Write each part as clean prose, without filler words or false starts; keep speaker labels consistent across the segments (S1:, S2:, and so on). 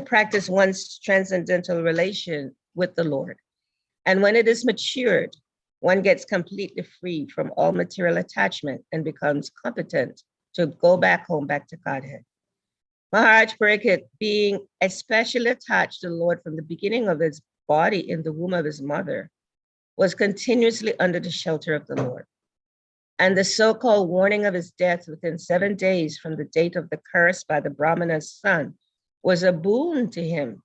S1: practice one's transcendental relation with the Lord. And when it is matured, one gets completely free from all material attachment and becomes competent to go back home, back to Godhead. Maharaj Pariksit, being especially attached to the Lord from the beginning of his body in the womb of his mother, was continuously under the shelter of the Lord. And the so-called warning of his death within 7 days from the date of the curse by the Brahmana's son was a boon to him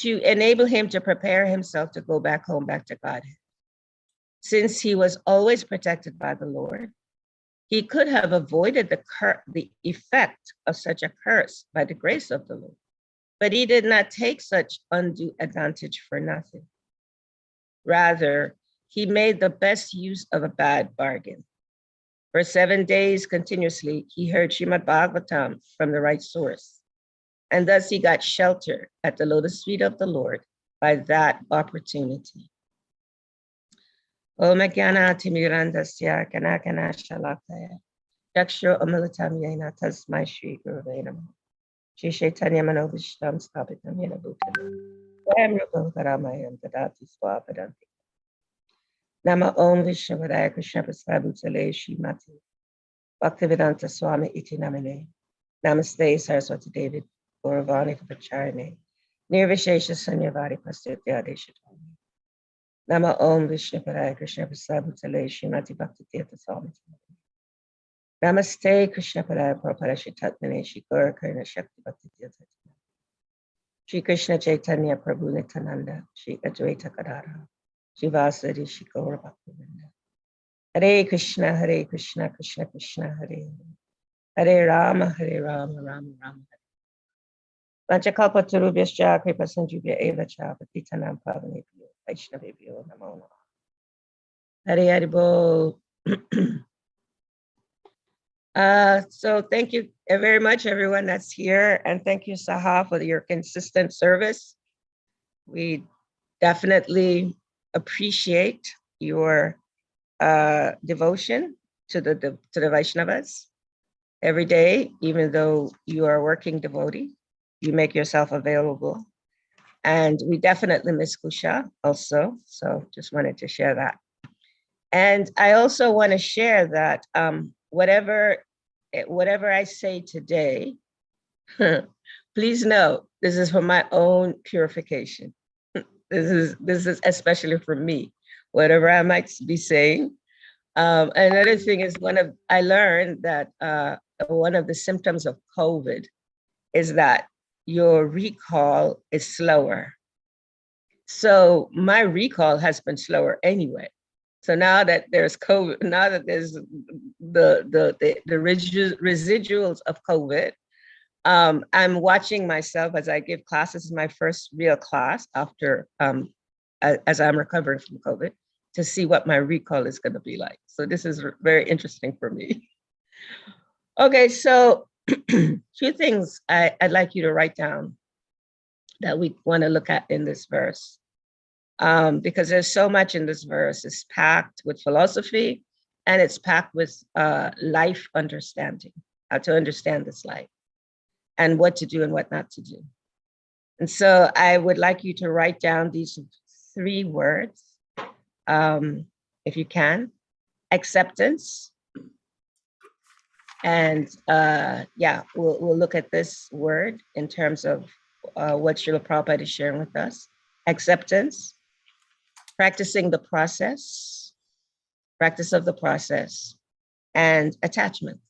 S1: to enable him to prepare himself to go back home, back to Godhead. Since he was always protected by the Lord, he could have avoided the effect of such a curse by the grace of the Lord, but he did not take such undue advantage for nothing. Rather, he made the best use of a bad bargain. For 7 days continuously, he heard Srimad Bhagavatam from the right source, and thus he got shelter at the lotus feet of the Lord by that opportunity. Om Jnana Timirandasya Kanakana Shalakaya Daksha Amalatam Yena Tasmai Shri Gurave Namaha Shri Chaitanya Manovishtam Stapitam Yena Bhutana Vayam Rupam Karamayam Tadati Swapadanti Nama Om Vishnavadaya Krishna Prasad Bhutale Shrimati Bhaktivedanta Swami Iti Namane Namaste Saraswati David Gauravani Pacharane Nirvishesha Sanyavari Pastitya Deshatami Nama Om Vishnupadaya Krishna Prasad Bhutale Shrimati Bhakti Tirtha Swami Namaste Krishna Padaya Prabhupada Shitatmane Shri Gaura Karna Shakti Bhakti Tirtha Shri Krishna Chaitanya Prabhu Nityananda Shri Advaita Kadara Shri Vasudeva Shri Gaura Bhakti Vrinda Hare Krishna Krishna Krishna Hare Hare Rama Rama Rama Hare Vanchakalpatarubhyascha Kripasanjubhya Eva Cha Patitanam Pavanebhyo Vaishnavebhyo Namo Namaha Hare Hare Bol. So thank you very much, everyone that's here. And thank you, Saha, for your consistent service. We definitely appreciate your devotion to the Vaishnavas every day, even though you are a working devotee. You make yourself available. And we definitely miss Kusha also. So just wanted to share that. And I also want to share that whatever I say today, please know this is for my own purification. This is especially for me, whatever I might be saying. Another thing is I learned that one of the symptoms of COVID is that your recall is slower. So my recall has been slower anyway. So now that there's COVID, now that there's the residuals of COVID, I'm watching myself as I give classes. This is my first real class after, as I'm recovering from COVID, to see what my recall is going to be like. So this is very interesting for me. Okay, so two things I'd like you to write down that we want to look at in this verse. Because there's so much in this verse. It's packed with philosophy and it's packed with life understanding, how to understand this life and what to do and what not to do. And so I would like you to write down these 3 words, if you can: acceptance. And we'll look at this word in terms of what Srila Prabhupada is sharing with us. Acceptance, practicing the process, practice of the process, and attachment.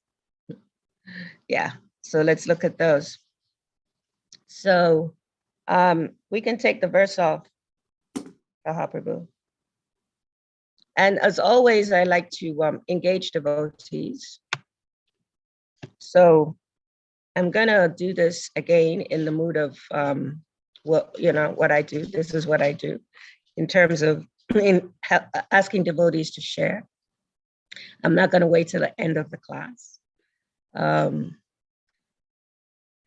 S1: Yeah, so let's look at those. So we can take the verse off, Prabhu. And as always, I like to engage devotees. So I'm gonna do this again in the mood of what I do. This is what I do in terms of asking devotees to share. I'm not gonna wait till the end of the class,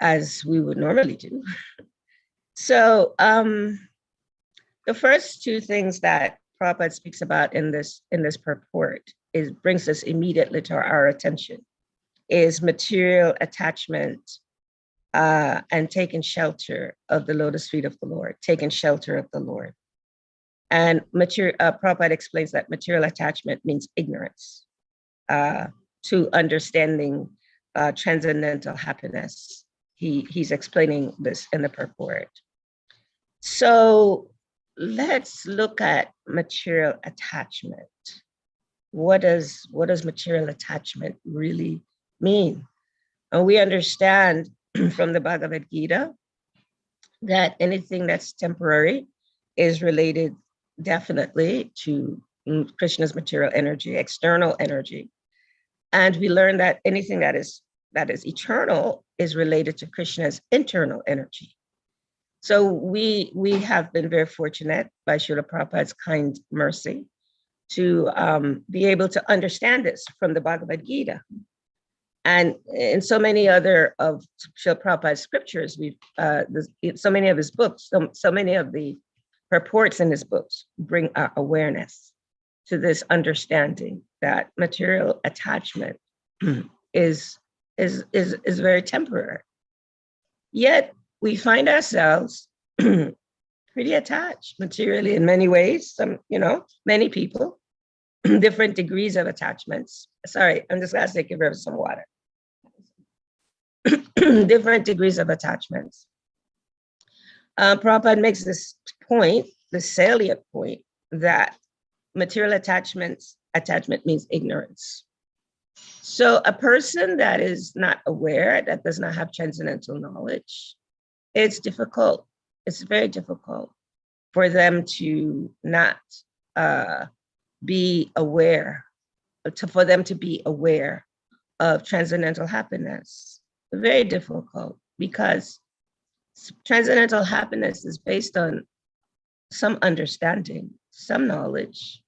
S1: as we would normally do. So the first 2 things that Prabhupada speaks about in this purport brings us immediately to our attention. is material attachment and taking shelter of the lotus feet of the Lord, taking shelter of the Lord. And Prabhupada explains that material attachment means ignorance to understanding transcendental happiness. He's explaining this in the purport. So let's look at material attachment. What does material attachment really mean? And we understand from the Bhagavad Gita that anything that's temporary is related definitely to Krishna's material energy, external energy. And we learn that anything that is eternal is related to Krishna's internal energy. So we have been very fortunate by Srila Prabhupada's kind mercy to be able to understand this from the Bhagavad Gita. And in so many other of Srila Prabhupada's scriptures, so many of his books, so many of the purports in his books bring our awareness to this understanding that material attachment is very temporary. Yet we find ourselves pretty attached materially in many ways. Many people, different degrees of attachments. Sorry, I'm just gonna take a bit of some water. Different degrees of attachments. Prabhupada makes this point, the salient point, that material attachment means ignorance. So a person that is not aware, that does not have transcendental knowledge, it's difficult. It's very difficult for them to not be aware, for them to be aware of transcendental happiness. Very difficult, because transcendental happiness is based on some understanding, some knowledge,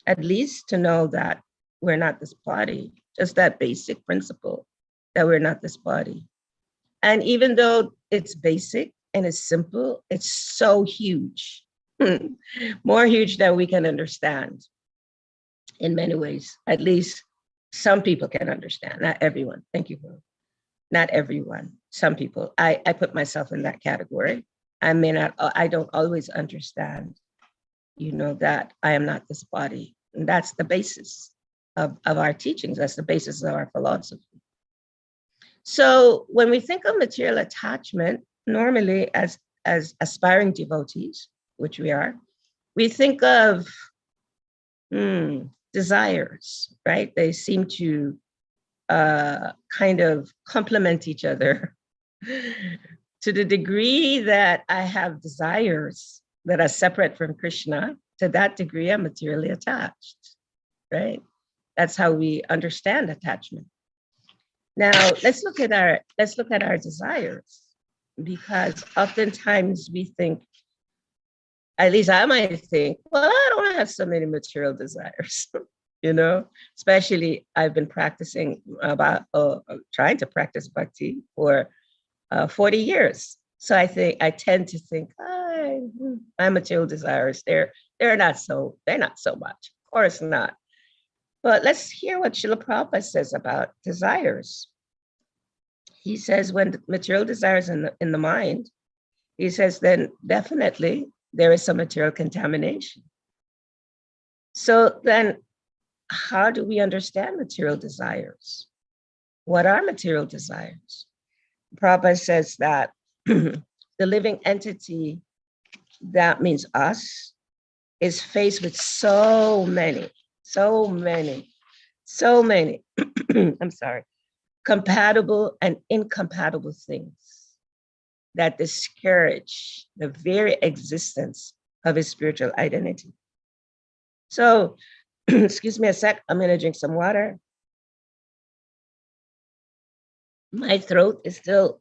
S1: at least to know that we're not this body, just that basic principle that we're not this body. And even though it's basic and it's simple, it's so huge, more huge than we can understand in many ways. At least some people can understand, not everyone. Thank you, Bro. Not everyone, some people. I put myself in that category. I don't always understand, that I am not this body. And that's the basis of our teachings. That's the basis of our philosophy. So when we think of material attachment, normally as aspiring devotees, which we are, we think of desires, right? They seem to kind of complement each other. To the degree that I have desires that are separate from Krishna, to that degree I'm materially attached, right? That's how we understand attachment. Now let's look at our desires, because oftentimes we think, at least I might think, well, I don't have so many material desires. Especially I've been practicing trying to practice bhakti for 40 years. So I tend to think, my material desires, they're not so much. Of course not. But let's hear what Srila Prabhupada says about desires. He says when the material desires in the mind, he says then definitely there is some material contamination. So then how do we understand material desires? What are material desires? Prabhupada says that the living entity, that means us, is faced with so many, I'm sorry, compatible and incompatible things that discourage the very existence of his spiritual identity. So, excuse me a sec, I'm gonna drink some water. My throat is still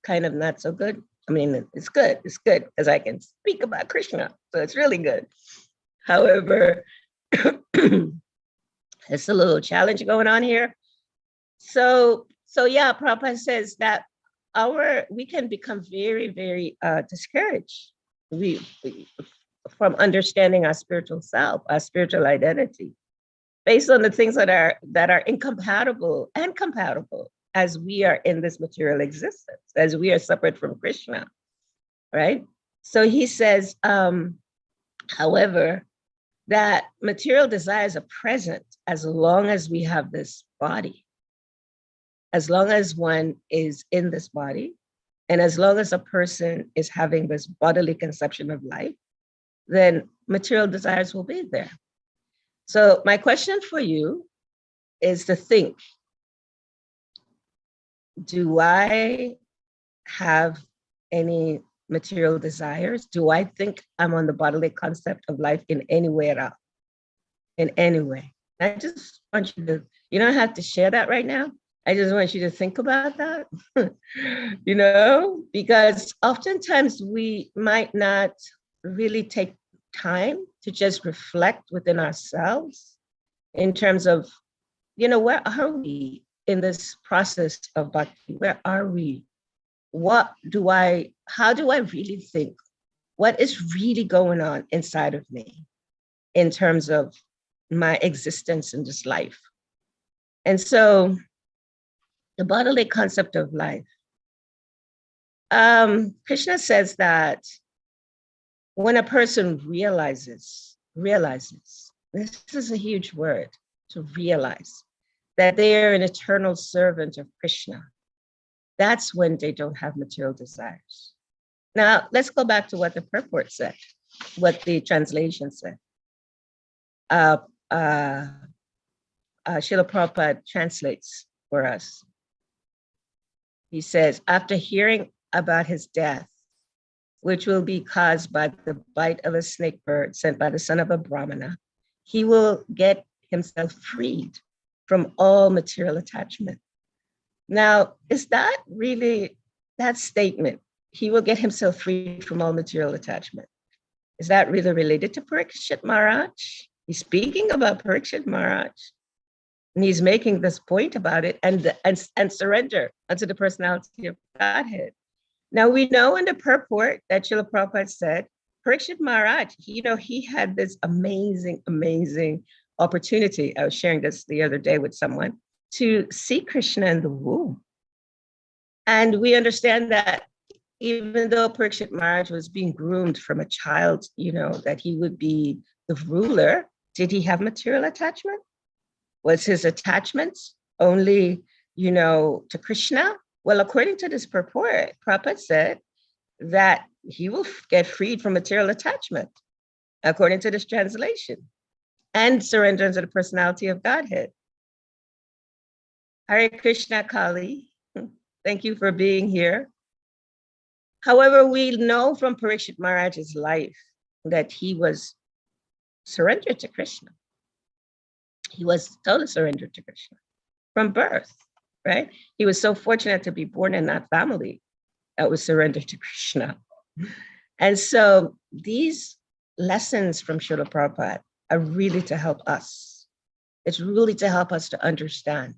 S1: kind of not so good. I mean, it's good because I can speak about Krishna, so it's really good. However, it's a little challenge going on here. So yeah, Prabhupada says that we can become very, very discouraged from understanding our spiritual self, our spiritual identity. based on the things that are incompatible and compatible as we are in this material existence, as we are separate from Krishna, right? So he says, however, that material desires are present as long as we have this body, as long as one is in this body, and as long as a person is having this bodily conception of life, then material desires will be there. So my question for you is to think, do I have any material desires? Do I think I'm on the bodily concept of life in any way at all? In any way? I just want you to, you don't have to share that right now. I just want you to think about that, because oftentimes we might not really take time to just reflect within ourselves in terms of, where are we in this process of bhakti? Where are we? How do I really think? What is really going on inside of me in terms of my existence in this life? And so the bodily concept of life, Krishna says that when a person realizes, this is a huge word, to realize that they are an eternal servant of Krishna, that's when they don't have material desires. Now, let's go back to what the purport said, what the translation said. Srila Prabhupada translates for us. He says, after hearing about his death, which will be caused by the bite of a snake bird sent by the son of a Brahmana, he will get himself freed from all material attachment. Now, is that really that statement? He will get himself freed from all material attachment. Is that really related to Parikshit Maharaj? He's speaking about Parikshit Maharaj, and he's making this point about it and surrender unto the personality of Godhead. Now, we know in the purport that Srila Prabhupada said, Parikshit Maharaj, he had this amazing, amazing opportunity. I was sharing this the other day with someone, to see Krishna in the womb. And we understand that even though Parikshit Maharaj was being groomed from a child, that he would be the ruler, did he have material attachment? Was his attachment only, to Krishna? Well, according to this purport, Prabhupada said that he will get freed from material attachment, according to this translation, and surrender to the personality of Godhead. Hare Krishna, Kali. Thank you for being here. However, we know from Parikshit Maharaj's life that he was surrendered to Krishna. He was totally surrendered to Krishna from birth, right? He was so fortunate to be born in that family that was surrendered to Krishna. And so these lessons from Srila Prabhupada are really to help us. It's really to help us to understand,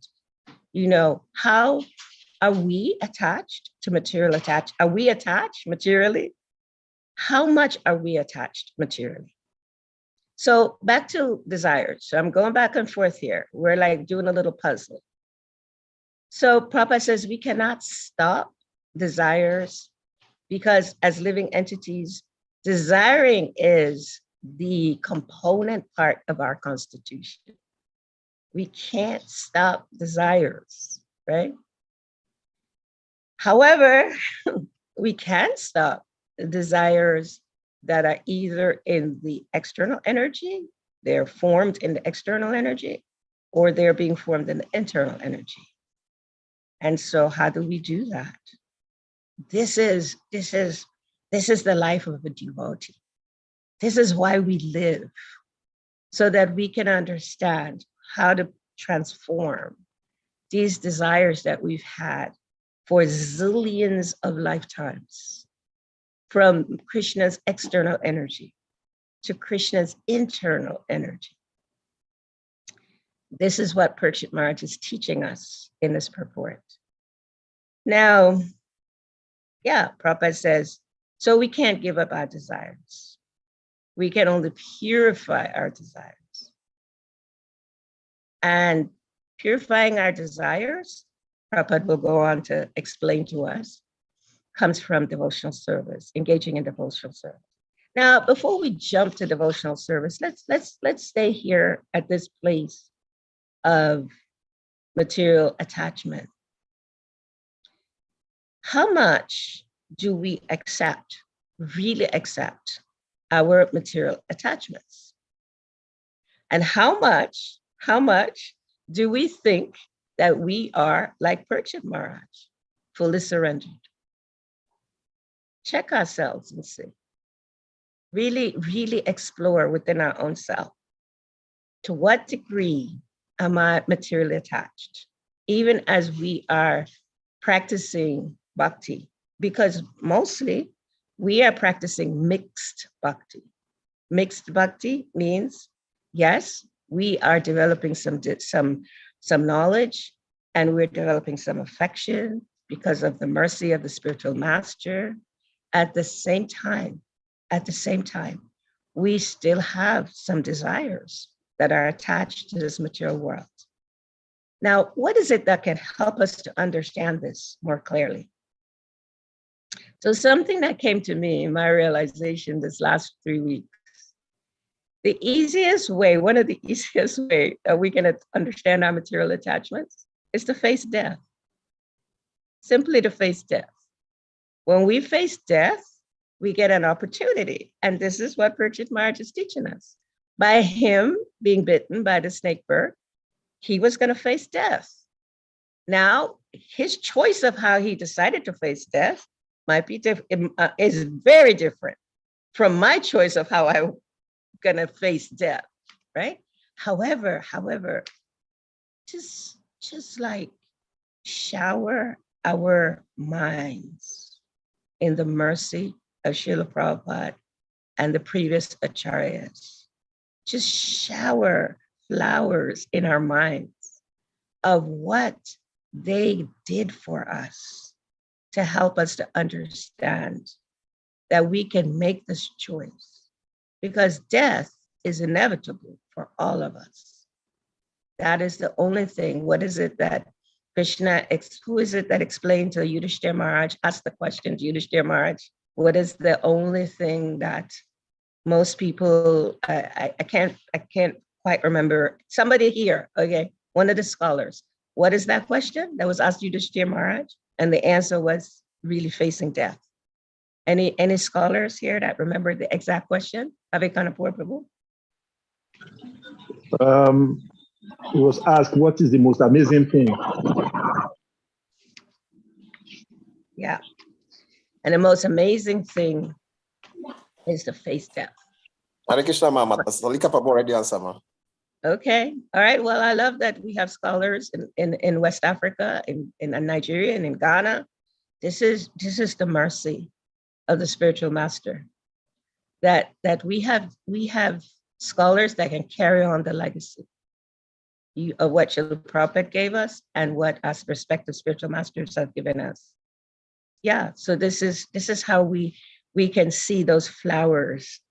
S1: how are we attached to material attached? Are we attached materially? How much are we attached materially? So back to desires. So I'm going back and forth here. We're like doing a little puzzle. So Prabhupada says we cannot stop desires because as living entities, desiring is the component part of our constitution. We can't stop desires, right? However, we can stop desires that are either in the external energy, they're formed in the external energy, or they're being formed in the internal energy. And so how do we do that? This is the life of a devotee. This is why we live, so that we can understand how to transform these desires that we've had for zillions of lifetimes, from Krishna's external energy to Krishna's internal energy. This is what Parikshit Maharaj is teaching us in this purport. Now, Prabhupada says, so we can't give up our desires. We can only purify our desires. And purifying our desires, Prabhupada will go on to explain to us, comes from devotional service, engaging in devotional service. Now, before we jump to devotional service, let's stay here at this place of material attachment. How much do we accept, really accept our material attachments? And how much do we think that we are like Parikshit Maharaj, fully surrendered? Check ourselves and see. Really explore within our own self. To what degree am I materially attached? Even as we are practicing bhakti, because mostly we are practicing mixed bhakti. Mixed bhakti means, yes, we are developing some knowledge, and we're developing some affection because of the mercy of the spiritual master. At the same time, we still have some desires that are attached to this material world. Now, what is it that can help us to understand this more clearly? So something that came to me in my realization this last 3 weeks, one of the easiest way that we can understand our material attachments is to face death. Simply to face death. When we face death, we get an opportunity. And this is what Parikshit Maharaj is teaching us. By him being bitten by the snake bird, he was going to face death. Now, his choice of how he decided to face death might be is very different from my choice of how I'm going to face death, right? However, just like shower our minds in the mercy of Srila Prabhupada and the previous acharyas. Just shower flowers in our minds of what they did for us to help us to understand that we can make this choice, because death is inevitable for all of us. That is the only thing. What is it that who is it that explained to Yudhishthira Maharaj, asked the question to Yudhishthira Maharaj, what is the only thing that most people, I can't quite remember, somebody here, okay, one of the scholars, what is that question that was asked Yudhishthira Maharaj? And the answer was really facing death. Any scholars here that remember the exact question? Avikanapur Prabhu?
S2: He was asked, what is the most amazing thing?
S1: Yeah. And the most amazing thing is to face death.
S3: Hare Krishna, Mama. Salika Prabhu already answered, ma.
S1: Okay. All right. Well, I love that we have scholars in West Africa, in Nigeria, and in Ghana. This is the mercy of the spiritual master. That we have scholars that can carry on the legacy of what Srila Prabhupada gave us and what our respective spiritual masters have given us. Yeah. So this is how we can see those flowers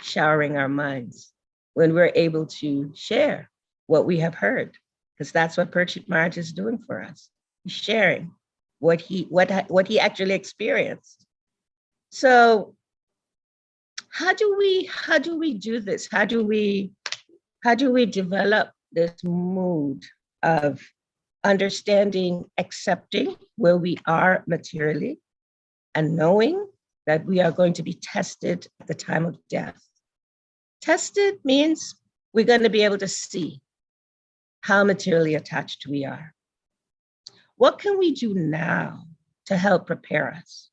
S1: showering our minds when we're able to share what we have heard, because that's what Parikshit Maharaj is doing for us. He's sharing what he actually experienced. So how do we do this? How do we develop this mood of understanding, accepting where we are materially, and knowing that we are going to be tested at the time of death? Tested means we're going to be able to see how materially attached we are. What can we do now to help prepare us?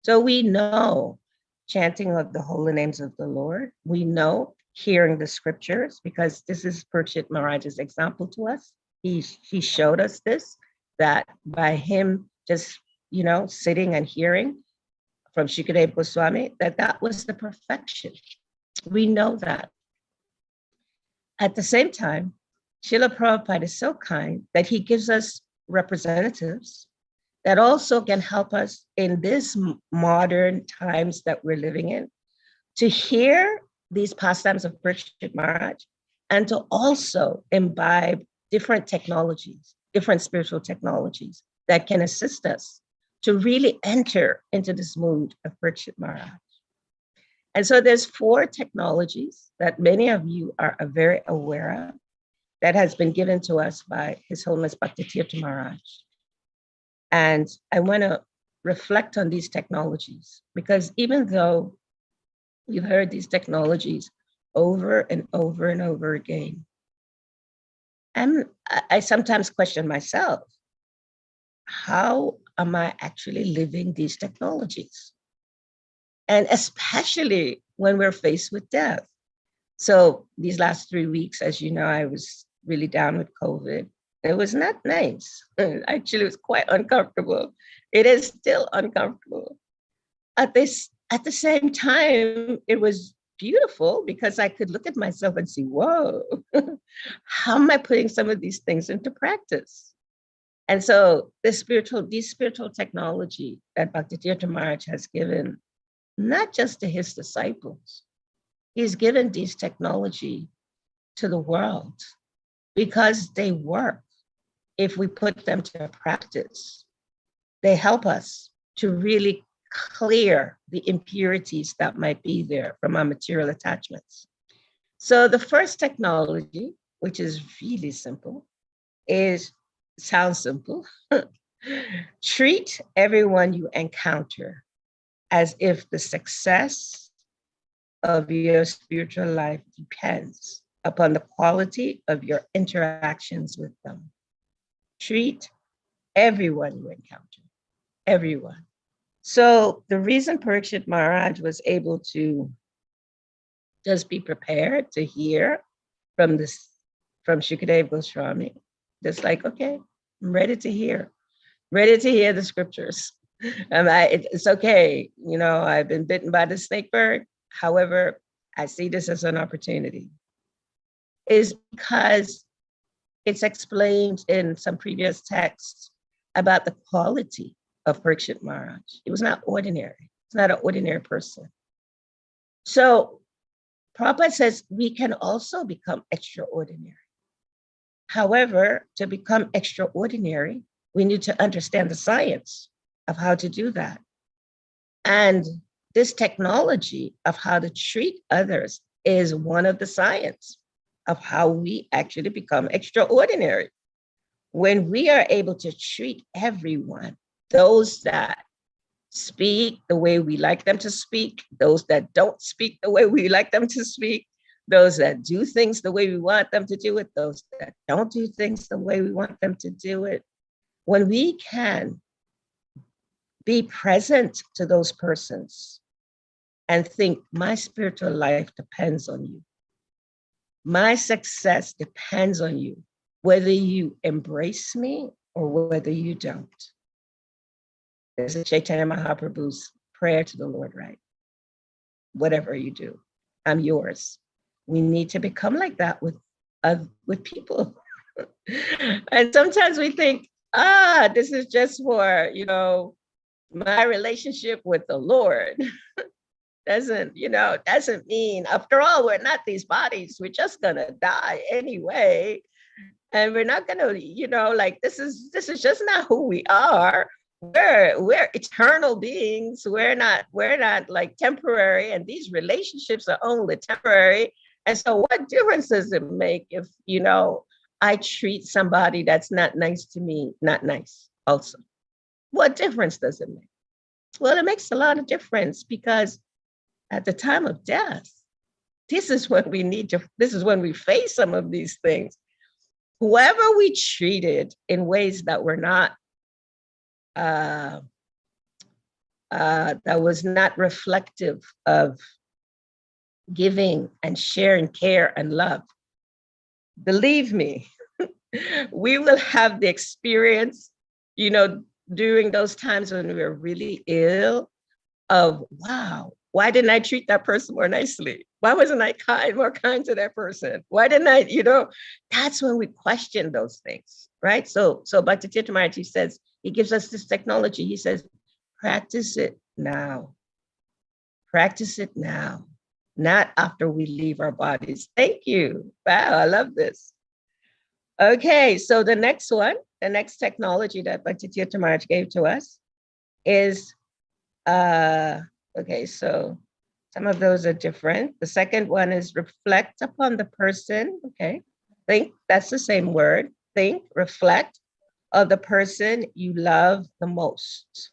S1: So we know chanting of the holy names of the Lord. We know hearing the scriptures, because this is Parikshit Maharaj's example to us. He showed us this, that by him just, sitting and hearing from Shukadeva Goswami, that was the perfection. We know that. At the same time, Srila Prabhupada is so kind that he gives us representatives that also can help us in this modern times that we're living in, to hear these pastimes of Parikshit Maharaj and to also imbibe different technologies, different spiritual technologies that can assist us to really enter into this mood of Parikshit Maharaj. And so there's 4 technologies that many of you are very aware of that has been given to us by His Holiness Bhaktitirtha Maharaj. And I want to reflect on these technologies because even though you've heard these technologies over and over and over again, and I sometimes question myself, how am I actually living these technologies? And especially when we're faced with death. So these last 3 weeks, as you know, I was really down with COVID. It was not nice. Actually, it was quite uncomfortable. It is still uncomfortable. At the same time, it was beautiful because I could look at myself and see, whoa, how am I putting some of these things into practice? And so these spiritual technology that Bhaktitirtha Maharaj has given, not just to his disciples, he's given these technology to the world because they work. If we put them to practice, they help us to really clear the impurities that might be there from our material attachments. So the first technology, which is really simple, sounds simple. Treat everyone you encounter as if the success of your spiritual life depends upon the quality of your interactions with them. Treat everyone you encounter, everyone. So the reason Parikshit Maharaj was able to just be prepared to hear from Shukadeva Goswami, just like, okay, I'm ready to hear the scriptures. It's okay. You know, I've been bitten by the snake bird. However, I see this as an opportunity. Is because it's explained in some previous texts about the quality of Parikshit Maharaj. He was not ordinary. He's not an ordinary person. So Prabhupada says we can also become extraordinary. However, to become extraordinary, we need to understand the science of how to do that. And this technology of how to treat others is one of the science of how we actually become extraordinary. When we are able to treat everyone, those that speak the way we like them to speak, those that don't speak the way we like them to speak, those that do things the way we want them to do it, those that don't do things the way we want them to do it. When we can be present to those persons and think, my spiritual life depends on you. My success depends on you, whether you embrace me or whether you don't. This is Chaitanya Mahaprabhu's prayer to the Lord, right? Whatever you do, I'm yours. We need to become like that with people. And sometimes we think, this is just for, my relationship with the Lord. doesn't mean, after all, we're not these bodies. We're just gonna die anyway. And we're not gonna, this is just not who we are. We're eternal beings. We're not like temporary, and these relationships are only temporary. And so what difference does it make if, I treat somebody that's not nice to me, not nice also? What difference does it make? Well, it makes a lot of difference because at the time of death, this is when we face some of these things. Whoever we treated in ways that were not that was not reflective of giving and sharing care and love, believe me, we will have the experience, during those times when we were really ill of, wow, why didn't I treat that person more nicely? Why wasn't I more kind to that person? Why didn't I, that's when we question those things, right? So Bhaktitirtha Maharaj, he says, he gives us this technology. He says, practice it now. Practice it now, not after we leave our bodies. Thank you. Wow, I love this. Okay, so the next one, the next technology that Bhakti Tirtha Maharaj gave to us is, okay, so some of those are different. The second one is reflect upon the person, okay? Think, that's the same word. Think, reflect of the person you love the most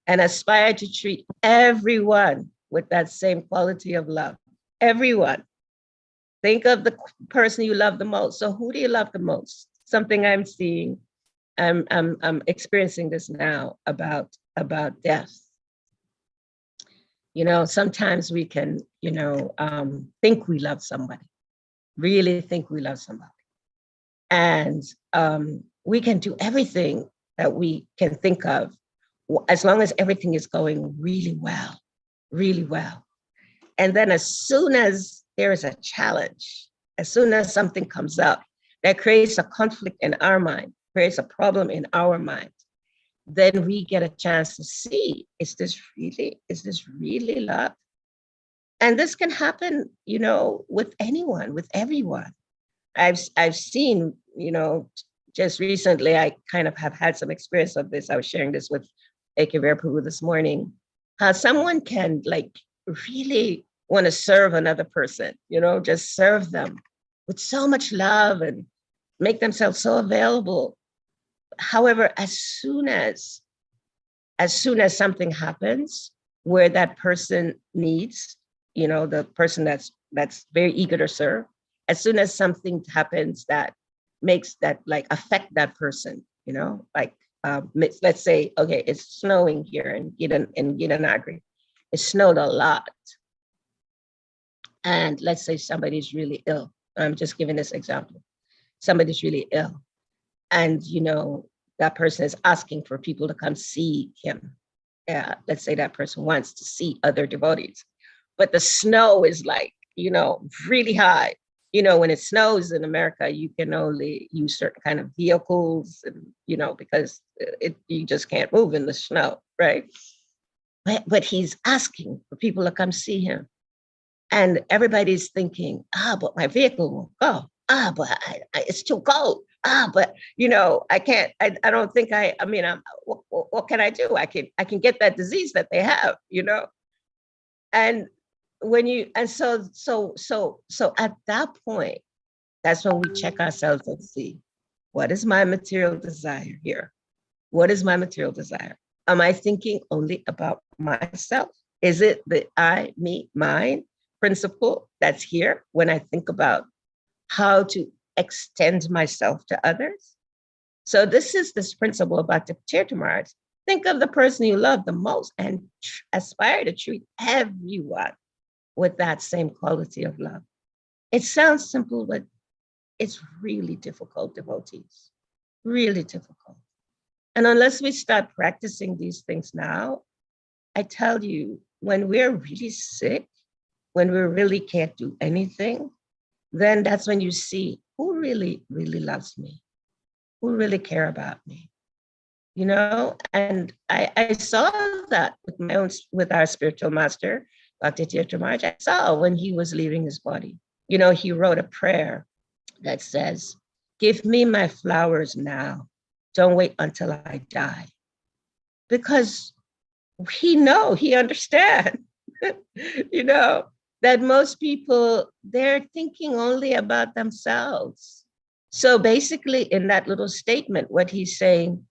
S1: and aspire to treat everyone with that same quality of love. Everyone. Think of the person you love the most. So who do you love the most? Something I'm seeing, I'm experiencing this now about death. You know, sometimes we can, you know, think we love somebody, really think we love somebody. And we can do everything that we can think of as long as everything is going really well, really well. And then as soon as there is a challenge, as soon as something comes up that creates a conflict in our mind, creates a problem in our mind, then we get a chance to see, is this really love? And this can happen, you know, with anyone, with everyone. I've seen, you know, just recently, I kind of have had some experience of this. I was sharing this with Ekavir Prabhu this morning, how someone can like really want to serve another person, you know, just serve them with so much love and make themselves so available. However, as soon as something happens where that person needs, you know, the person that's very eager to serve, as soon as something happens that makes that like affect that person, you know, like let's say, okay, it's snowing here in Gitanagari. It snowed a lot. And let's say somebody's really ill. I'm just giving this example. Somebody's really ill. And, you know, that person is asking for people to come see him. Let's say that person wants to see other devotees, but the snow is like, you know, really high. You know, when it snows in America, you can only use certain kind of vehicles, and, you know, because you just can't move in the snow, right? But he's asking for people to come see him. And everybody's thinking, but my vehicle won't go. But it's too cold. But, you know, I can't, I don't think what can I do? I can get that disease that they have, you know? And so at that point, that's when we check ourselves and see, what is my material desire here? What is my material desire? Am I thinking only about myself? Is it the I, me, mine principle that's here when I think about how to extend myself to others? So this is this principle about the Tirtha Maharaj. Think of the person you love the most and aspire to treat everyone with that same quality of love. It sounds simple, but it's really difficult, devotees, really difficult. And unless we start practicing these things now, I tell you, when we're really sick, when we really can't do anything, then that's when you see who really, really loves me, who really care about me, you know? And I saw that with our spiritual master, Bhakti Tirtha Maharaj. I saw when he was leaving his body. You know, he wrote a prayer that says, give me my flowers now. Don't wait until I die. Because he understands, you know, that most people, they're thinking only about themselves. So basically in that little statement, what he's saying,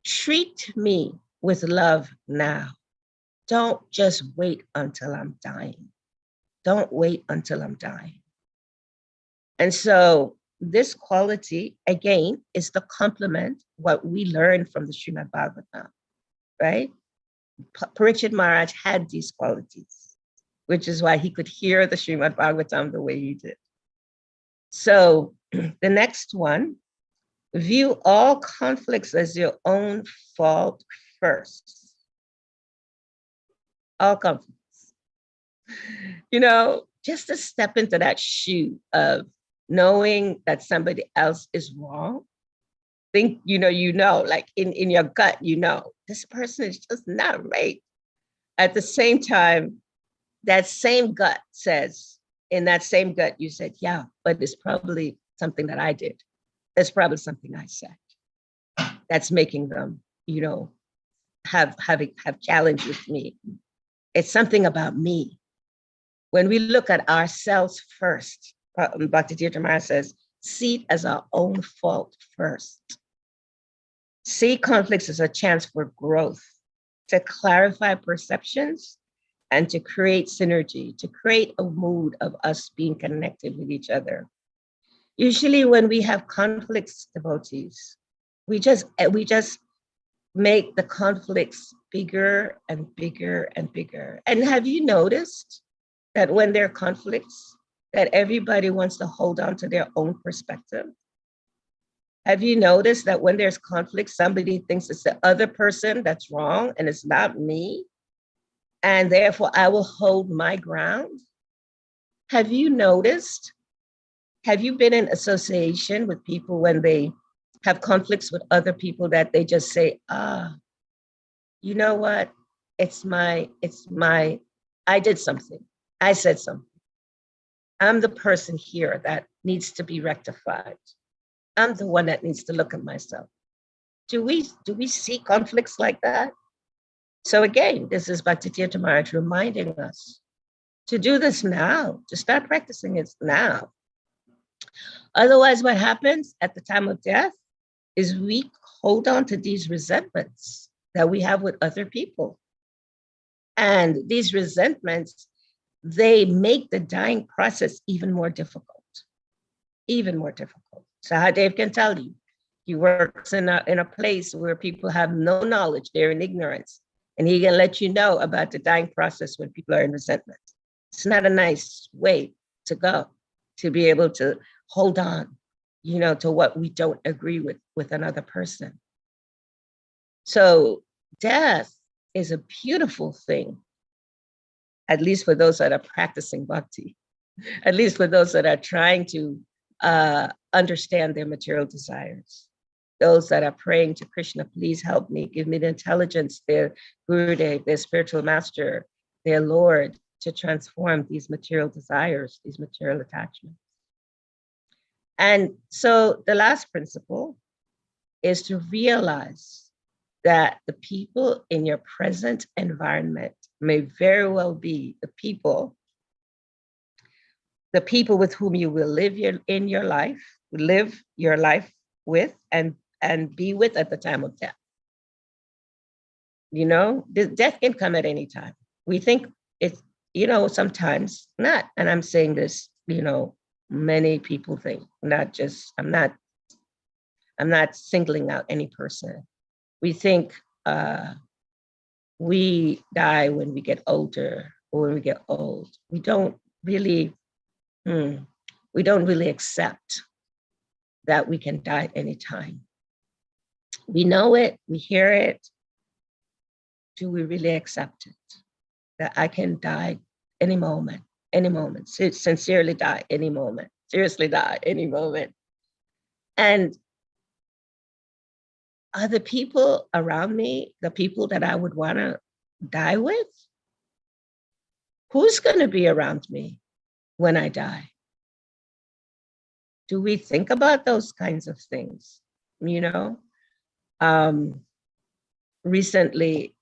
S1: treat me with love now. Don't just wait until I'm dying. Don't wait until I'm dying. And so this quality, again, is the complement, what we learned from the Srimad Bhagavatam, right? Parikshit Maharaj had these qualities, which is why he could hear the Srimad Bhagavatam the way he did. So the next one, view all conflicts as your own fault first. All conflicts. You know, just to step into that shoe of knowing that somebody else is wrong. Think, you know, like in your gut, you know, this person is just not right. At the same time, that same gut says, in that same gut, you said, yeah, but it's probably something that I did. It's probably something I said that's making them, have challenge with me. It's something about me. When we look at ourselves first, Bhakti Tirtha says, see it as our own fault first. See conflicts as a chance for growth, to clarify perceptions, and to create synergy, to create a mood of us being connected with each other. Usually when we have conflicts, devotees, we just make the conflicts bigger and bigger and bigger. And have you noticed that when there are conflicts, that everybody wants to hold on to their own perspective? Have you noticed that when there's conflict, somebody thinks it's the other person that's wrong and it's not me? And therefore I will hold my ground? Have you noticed? Have you been in association with people when they have conflicts with other people that they just say, you know what? I did something. I said something. I'm the person here that needs to be rectified. I'm the one that needs to look at myself. Do we see conflicts like that? So again, this is Bhakti Tirtha Maharaj reminding us to do this now, to start practicing it now. Otherwise, what happens at the time of death is we hold on to these resentments that we have with other people. And these resentments, they make the dying process even more difficult, even more difficult. Sahadev can tell you, he works in a place where people have no knowledge, they're in ignorance. And he can let you know about the dying process when people are in resentment. It's not a nice way to go, to be able to hold on, to what we don't agree with another person. So death is a beautiful thing, at least for those that are practicing bhakti, at least for those that are trying to understand their material desires. Those that are praying to Krishna, please help me, give me the intelligence, their Gurudev, their spiritual master, their Lord, to transform these material desires, these material attachments. And so the last principle is to realize that the people in your present environment may very well be the people with whom you will live your life with and be with at the time of death. Death can come at any time. We think it's, sometimes not. And I'm saying this, many people think, I'm not singling out any person. We think we die when we get older or when we get old. We don't really accept that we can die at any time. We know it, we hear it. Do we really accept it? That I can die any moment, sincerely die any moment, seriously die any moment. And are the people around me the people that I would want to die with? Who's going to be around me when I die? Do we think about those kinds of things? Recently,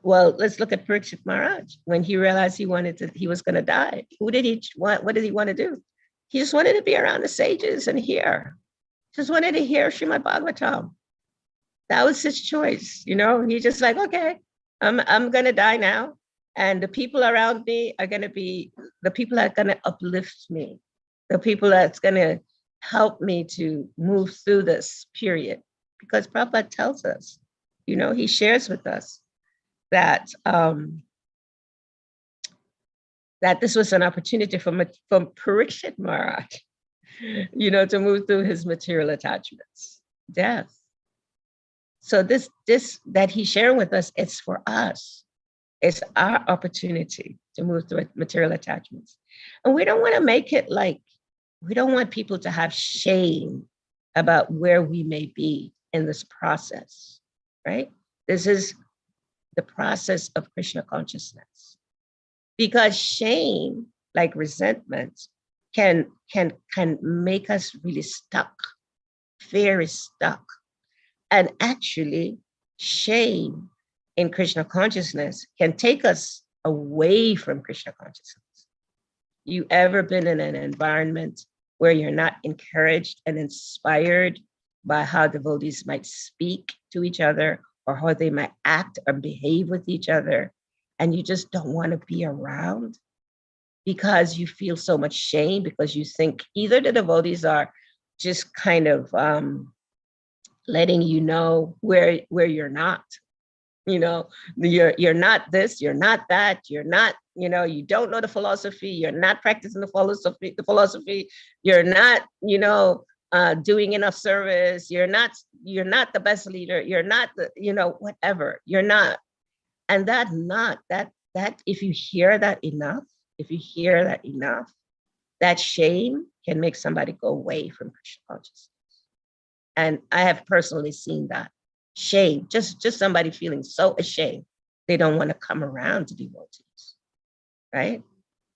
S1: let's look at Parikshit Maharaj. When he realized he was going to die, what did he want to do? He just wanted to be around the sages and hear. Just wanted to hear Srimad Bhagavatam. That was his choice. He just like, okay, I'm going to die now. And the people around me are going to be the people that are going to uplift me, the people that's going to help me to move through this period. Because Prabhupada tells us, he shares with us that that this was an opportunity from Parikshit Maharaj, to move through his material attachments, death. So this that he's sharing with us, it's for us. It's our opportunity to move through material attachments. And we don't want to make it like, we don't want people to have shame about where we may be in this process, right? This is the process of Krishna consciousness. Because shame, like resentment, can make us really stuck Fear is stuck. And actually, shame in Krishna consciousness can take us away from Krishna consciousness. You ever been in an environment where you're not encouraged and inspired by how devotees might speak to each other or how they might act or behave with each other, and you just don't want to be around because you feel so much shame, because you think either the devotees are just kind of letting you know where you're not, you're not this, you're not that, you're not, you don't know the philosophy, you're not practicing the philosophy, you're not, doing enough service, you're not the best leader, you're not the, whatever, you're not. And that if you hear that enough, that shame can make somebody go away from Krishna consciousness. And I have personally seen that. Shame, just somebody feeling so ashamed, they don't want to come around to devotees, right?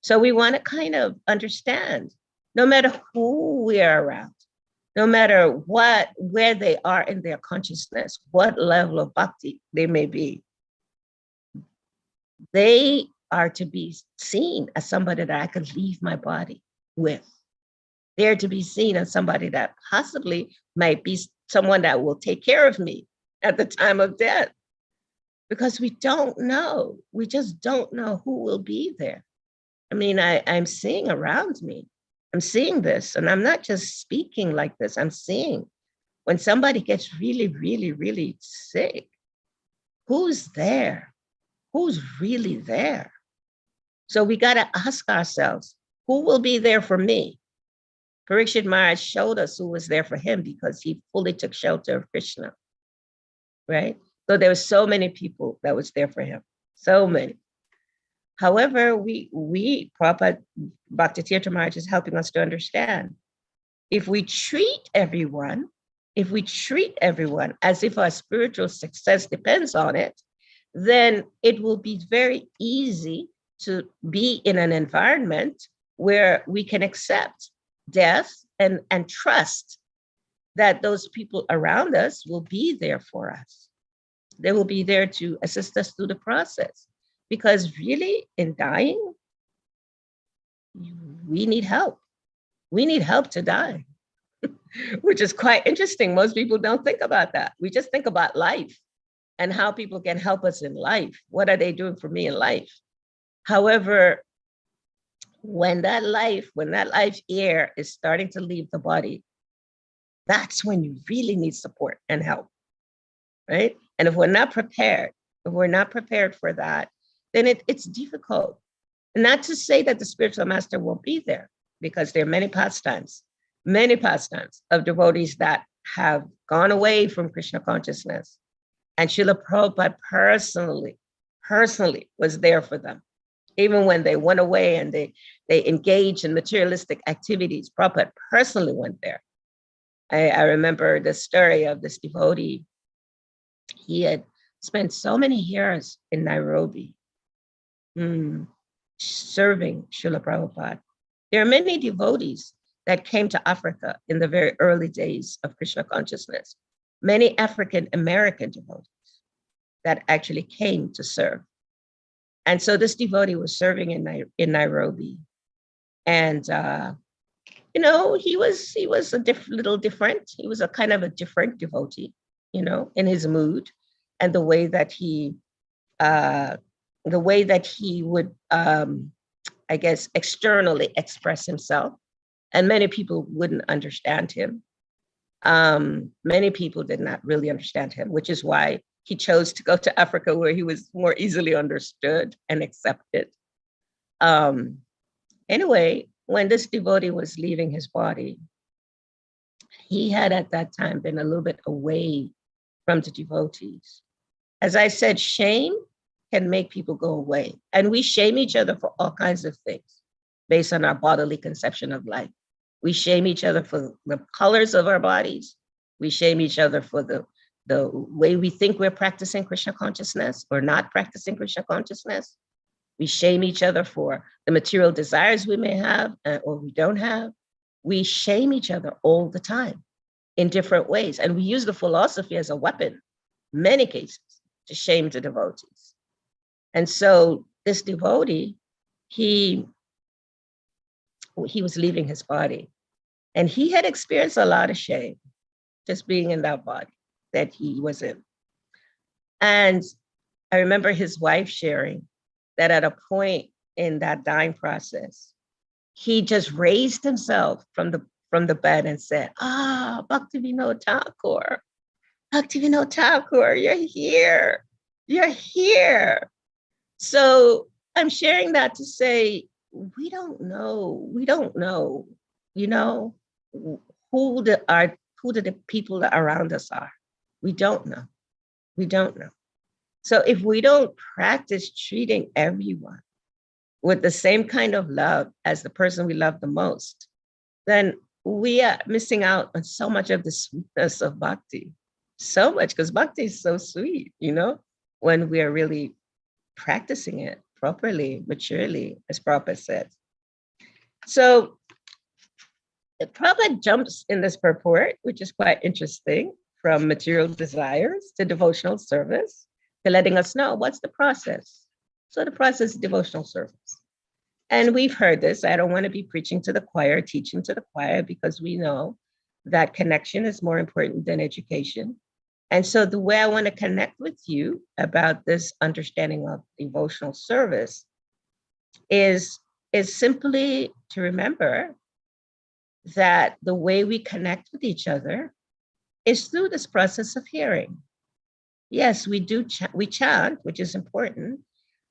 S1: So we want to kind of understand, no matter who we are around, no matter where they are in their consciousness, what level of bhakti they may be, they are to be seen as somebody that I could leave my body with. They're to be seen as somebody that possibly might be someone that will take care of me at the time of death. Because we don't know. We just don't know who will be there. I mean, I'm seeing around me. I'm seeing this, and I'm not just speaking like this. I'm seeing when somebody gets really, really, really sick, who's there? Who's really there? So we got to ask ourselves, who will be there for me? Parikshit Maharaj showed us who was there for him because he fully took shelter of Krishna, right? So there were so many people that was there for him, so many. However, we Prabhupada Bhakti Tirtha Maharaj is helping us to understand, if we treat everyone as if our spiritual success depends on it, then it will be very easy to be in an environment where we can accept death and trust that those people around us will be there for us. They will be there to assist us through the process. Because really, in dying, we need help. We need help to die, which is quite interesting. Most people don't think about that. We just think about life and how people can help us in life. What are they doing for me in life? However, when that life air is starting to leave the body, that's when you really need support and help, right? And if we're not prepared for that, then it's difficult. And not to say that the spiritual master won't be there, because there are many pastimes of devotees that have gone away from Krishna consciousness. And Srila Prabhupada personally was there for them. Even when they went away and they engaged in materialistic activities, Prabhupada personally went there. I remember the story of this devotee. He had spent so many years in Nairobi serving Srila Prabhupada. There are many devotees that came to Africa in the very early days of Krishna consciousness. Many African American devotees that actually came to serve. And so this devotee was serving in Nairobi. And, he was a little different. He was a kind of a different devotee, in his mood and the way that he would, I guess, externally express himself. And many people wouldn't understand him. Many people did not really understand him, which is why he chose to go to Africa, where he was more easily understood and accepted. Anyway, when this devotee was leaving his body, he had at that time been a little bit away from the devotees. As I said, shame can make people go away. And we shame each other for all kinds of things based on our bodily conception of life. We shame each other for the colors of our bodies. We shame each other for the way we think we're practicing Krishna consciousness or not practicing Krishna consciousness. We shame each other for the material desires we may have or we don't have. We shame each other all the time in different ways. And we use the philosophy as a weapon, many cases, to shame the devotees. And so this devotee, he was leaving his body, and he had experienced a lot of shame just being in that body that he was in. And I remember his wife sharing that at a point in that dying process, he just raised himself from the bed and said, Bhaktivinoda Thakur, Bhaktivinoda Thakur, you're here. You're here. So I'm sharing that to say, we don't know, you know, who the people that around us are. We don't know. So if we don't practice treating everyone with the same kind of love as the person we love the most, then we are missing out on so much of the sweetness of bhakti. So much, because bhakti is so sweet, when we are really practicing it properly, maturely, as Prabhupada said. So Prabhupada jumps in this purport, which is quite interesting, from material desires to devotional service, to letting us know what's the process. So the process is devotional service. And we've heard this. I don't want to be preaching to the choir, teaching to the choir, because we know that connection is more important than education. And so the way I want to connect with you about this understanding of devotional service is simply to remember that the way we connect with each other is through this process of hearing. Yes, we chant, which is important.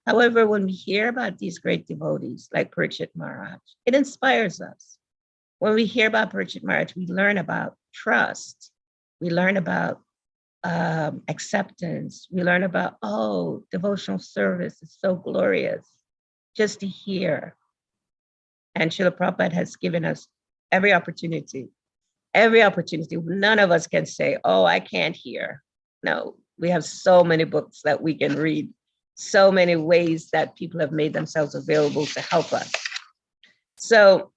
S1: However, when we hear about these great devotees like Parikshit Maharaj, it inspires us. When we hear about Parikshit Maharaj, we learn about trust. We learn about acceptance. We learn about, devotional service is so glorious just to hear. And Srila Prabhupada has given us every opportunity. None of us can say, I can't hear. No, we have so many books that we can read, so many ways that people have made themselves available to help us. So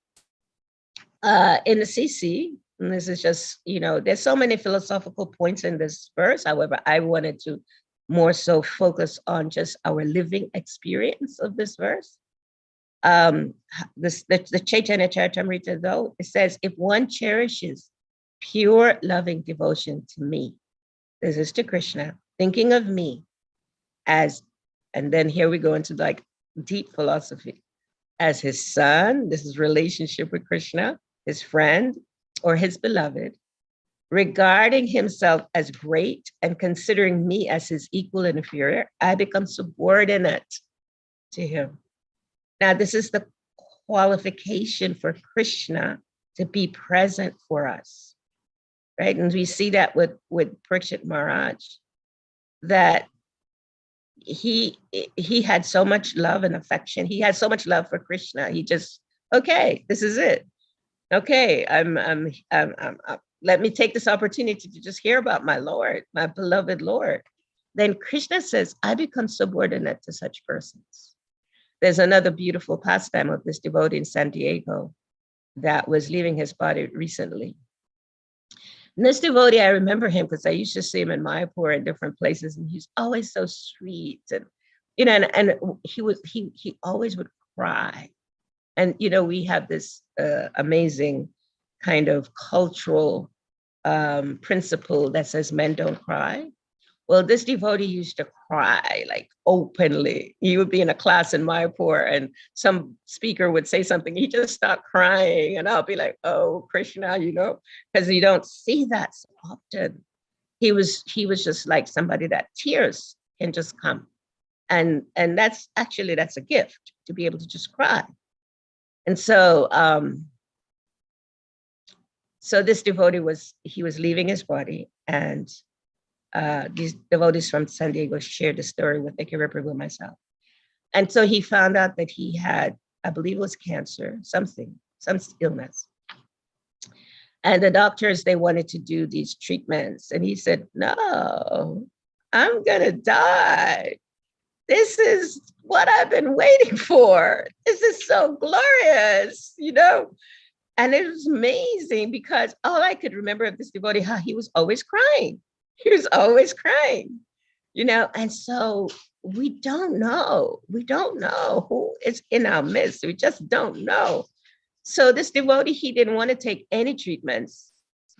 S1: in the CC, and this is just, there's so many philosophical points in this verse. However, I wanted to more so focus on just our living experience of this verse. The Chaitanya Charitamrita, though, it says, if one cherishes pure loving devotion to me, this is to Krishna, thinking of me as, and then here we go into like deep philosophy, as his son, this is relationship with Krishna, his friend, or his beloved, regarding himself as great and considering me as his equal and inferior, I become subordinate to him. Now, this is the qualification for Krishna to be present for us, right? And we see that with Parikshit Maharaj, that he had so much love and affection. He had so much love for Krishna. He just, okay, this is it. Okay, let me take this opportunity to just hear about my Lord, my beloved Lord. Then Krishna says, I become subordinate to such persons. There's another beautiful pastime of this devotee in San Diego that was leaving his body recently. And this devotee, I remember him because I used to see him in Mayapur and different places, and he's always so sweet, and and he always would cry. And we have this amazing kind of cultural principle that says men don't cry. Well, this devotee used to cry like openly. He would be in a class in Mayapur and some speaker would say something, he just stopped crying, and I'll be like, oh, Krishna, because you don't see that so often. He was just like somebody that tears can just come. And that's a gift, to be able to just cry. And so so this devotee was leaving his body, and these devotees from San Diego shared the story with Akira Prabhu and myself. And so he found out that he had, I believe it was cancer, some illness. And the doctors, they wanted to do these treatments. And he said, no, I'm gonna die. This is what I've been waiting for. This is so glorious, And it was amazing because all I could remember of this devotee, how he was always crying. He was always crying, and so we don't know. We don't know who is in our midst. We just don't know. So this devotee, he didn't want to take any treatments.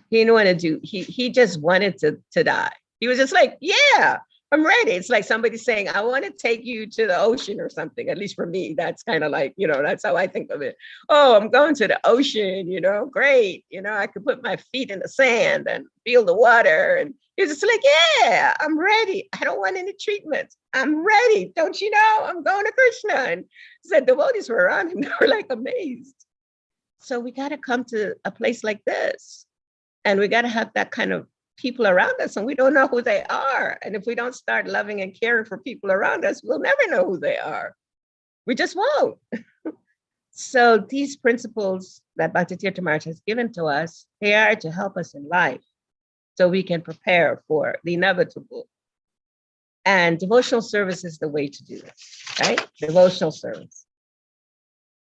S1: He didn't want to he just wanted to die. He was just like, yeah, I'm ready. It's like somebody saying, I want to take you to the ocean or something. At least for me, that's kind of like, that's how I think of it. Oh, I'm going to the ocean, great. I could put my feet in the sand and feel the water. And he was just like, yeah, I'm ready. I don't want any treatments. I'm ready. Don't you know? I'm going to Krsna. And said devotees were around him. They were like amazed. So we got to come to a place like this. And we got to have that kind of people around us, and we don't know who they are. And if we don't start loving and caring for people around us, we'll never know who they are. We just won't. So these principles that Bhakti Tirtha Maharaj has given to us, they are to help us in life so we can prepare for the inevitable. And devotional service is the way to do it, right? Devotional service.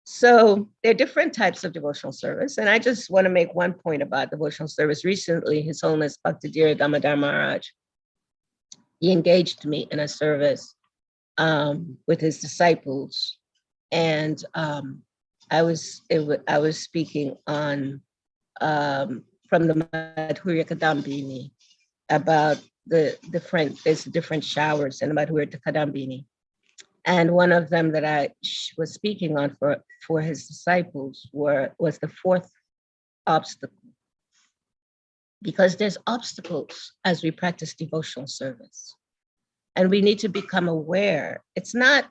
S1: So there are different types of devotional service. And I just want to make one point about devotional service. Recently, His Holiness Bhaktidhira Damodar Maharaj, he engaged me in a service with his disciples. And I was speaking on from the Madhurya Kadambini about there's different showers in the Madhurya Kadambini. And one of them that I was speaking on for his disciples was the fourth obstacle. Because there's obstacles as we practice devotional service. And we need to become aware. It's not,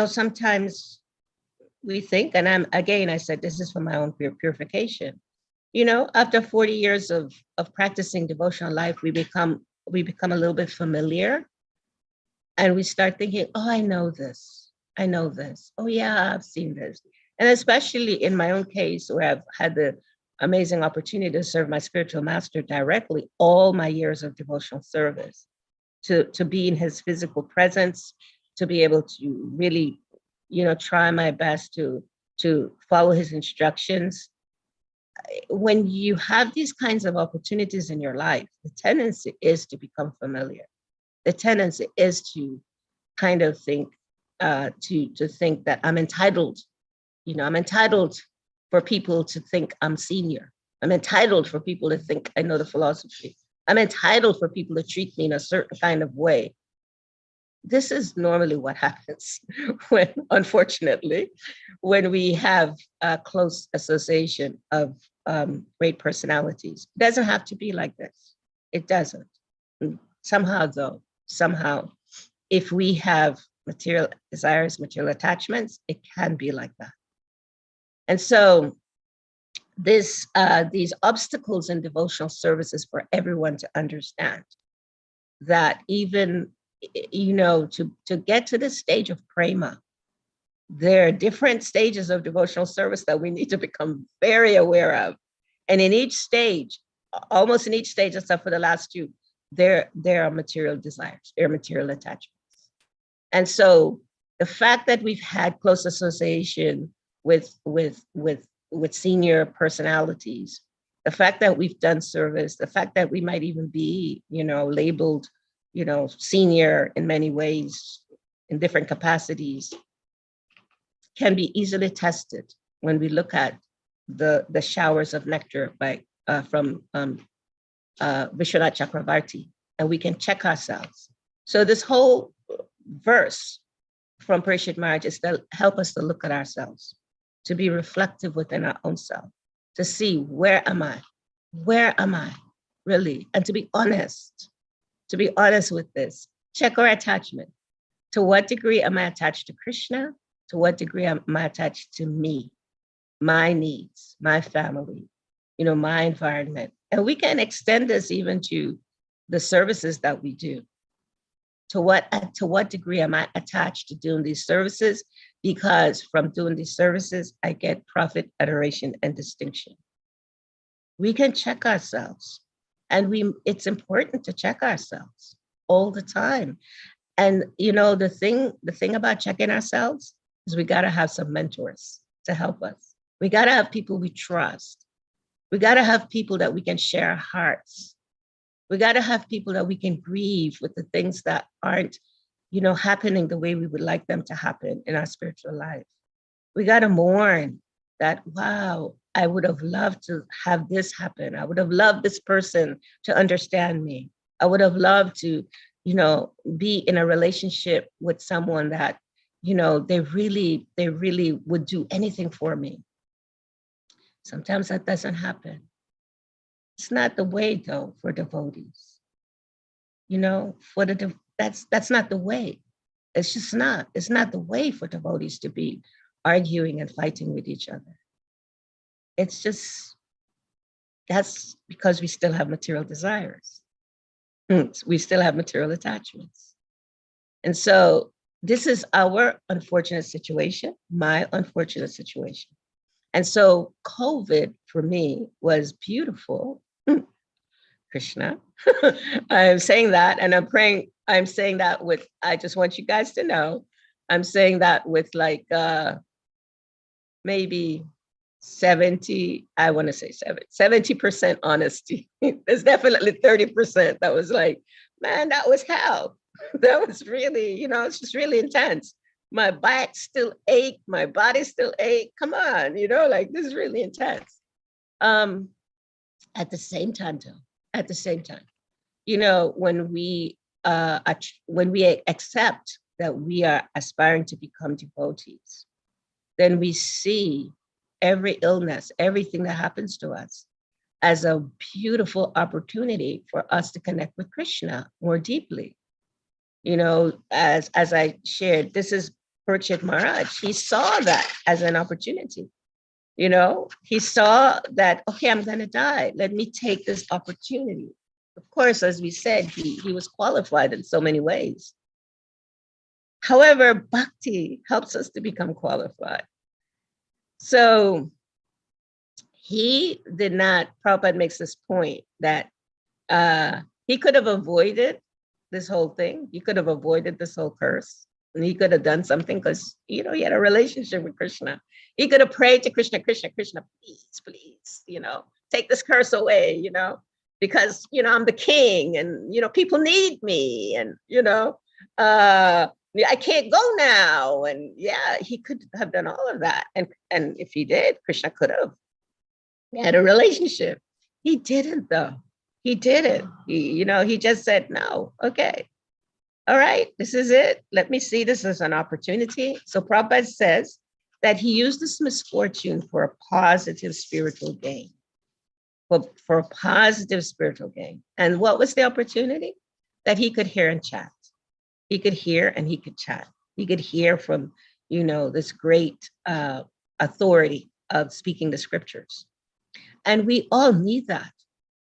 S1: sometimes we think, and I said, this is for my own purification. After 40 years of practicing devotional life, we become a little bit familiar. And we start thinking, oh, I know this. Oh, yeah, I've seen this. And especially in my own case, where I've had the amazing opportunity to serve my spiritual master directly all my years of devotional service, to be in his physical presence, to be able to really, try my best to follow his instructions. When you have these kinds of opportunities in your life, the tendency is to become familiar. The tendency is to kind of think, to think that I'm entitled. I'm entitled for people to think I'm senior. I'm entitled for people to think I know the philosophy. I'm entitled for people to treat me in a certain kind of way. This is normally what happens unfortunately, when we have a close association of great personalities. It doesn't have to be like this. It doesn't. Somehow, if we have material desires, material attachments, it can be like that. And so these obstacles in devotional services for everyone to understand that even, to get to the stage of prema, there are different stages of devotional service that we need to become very aware of. And in each stage, almost in each stage, except for the last two, there are material desires, there are material attachments. And so the fact that we've had close association with senior personalities, the fact that we've done service, the fact that we might even be, labeled, senior in many ways, in different capacities, can be easily tested when we look at the showers of nectar from Vishwanath Chakravarti, and we can check ourselves. So this whole verse from Parishit Maharaj is to help us to look at ourselves, to be reflective within our own self, to see where am I really, and to be honest with this. Check our attachment. To what degree am I attached to Krishna? To what degree am I attached to me, my needs, my family, my environment? And we can extend this even to the services that we do. To what degree am I attached to doing these services? Because from doing these services, I get profit, adoration, and distinction. We can check ourselves, and it's important to check ourselves all the time. And the thing about checking ourselves is we got to have some mentors to help us. We got to have people we trust. We got to have people that we can share our hearts. We got to have people that we can grieve with the things that aren't, happening the way we would like them to happen in our spiritual life. We got to mourn that, wow, I would have loved to have this happen. I would have loved this person to understand me. I would have loved to, be in a relationship with someone that, they really would do anything for me. Sometimes that doesn't happen. It's not the way, though, for devotees. That's not the way. It's just not. It's not the way for devotees to be arguing and fighting with each other. It's just, that's because we still have material desires. We still have material attachments. And so this is our unfortunate situation, my unfortunate situation. And so COVID for me was beautiful. Krsna. I'm saying that, and I'm praying. I'm saying that with, I just want you guys to know, I'm saying that with like maybe 70, I want to say 70% honesty. There's definitely 30% that was like, man, that was hell. That was really, it's just really intense. My back still ache, my body still ache. Come on, like this is really intense. At the same time, when we accept that we are aspiring to become devotees, then we see every illness, everything that happens to us as a beautiful opportunity for us to connect with Krishna more deeply. As I shared, this is Parikshit Maharaj. He saw that as an opportunity. He saw that, okay, I'm going to die. Let me take this opportunity. Of course, as we said, he was qualified in so many ways. However, bhakti helps us to become qualified. So he did not, Prabhupada makes this point that he could have avoided this whole thing. He could have avoided this whole curse. And he could have done something because, he had a relationship with Krishna. He could have prayed to Krishna, Krishna, please, take this curse away, because, I'm the king and, people need me and, I can't go now. And yeah, he could have done all of that. And if he did, Krishna could have had a relationship. He didn't, though. He didn't. He just said, no, okay. All right, this is it. Let me see this as an opportunity. So Prabhupada says that he used this misfortune for a positive spiritual gain, for a positive spiritual gain. And what was the opportunity? That he could hear and chat. He could hear and he could chat. He could hear from, this great authority of speaking the scriptures. And we all need that.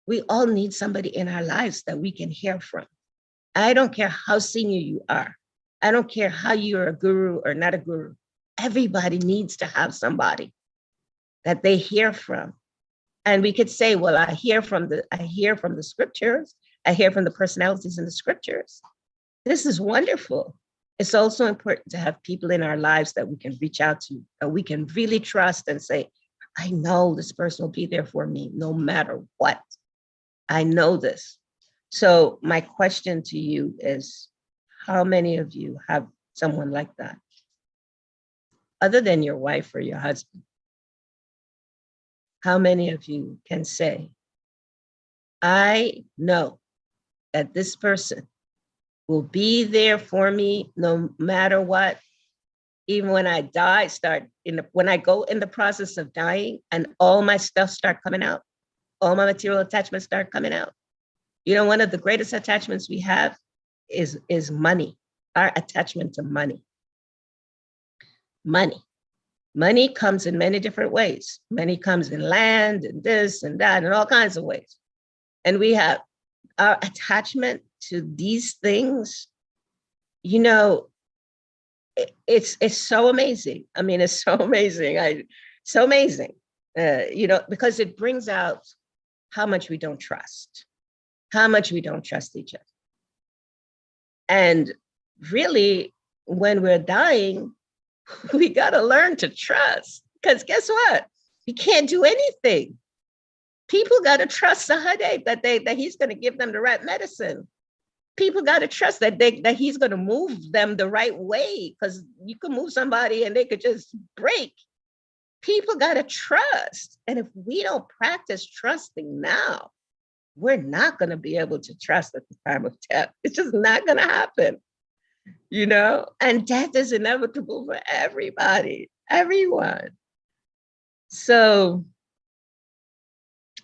S1: We all need somebody in our lives that we can hear from. I don't care how senior you are. I don't care how you're a guru or not a guru. Everybody needs to have somebody that they hear from. And we could say, well, I hear from the scriptures. I hear from the personalities in the scriptures. This is wonderful. It's also important to have people in our lives that we can reach out to, that we can really trust and say, I know this person will be there for me no matter what. I know this. So my question to you is, how many of you have someone like that? Other than your wife or your husband, how many of you can say, I know that this person will be there for me no matter what, even when I die, when I go in the process of dying and all my stuff start coming out, all my material attachments start coming out. One of the greatest attachments we have is money, our attachment to money. Money comes in many different ways. Money comes in land and this and that and all kinds of ways. And we have our attachment to these things, it's so amazing. I mean, it's so amazing. So amazing, because it brings out how much we don't trust. How much we don't trust each other. And really, when we're dying, we got to learn to trust. Because guess what? He can't do anything. People got to trust the Hare that he's going to give them the right medicine. People got to trust that he's going to move them the right way, because you can move somebody and they could just break. People got to trust. And if we don't practice trusting now, we're not going to be able to trust at the time of death. It's just not going to happen, you know? And death is inevitable for everybody, everyone. So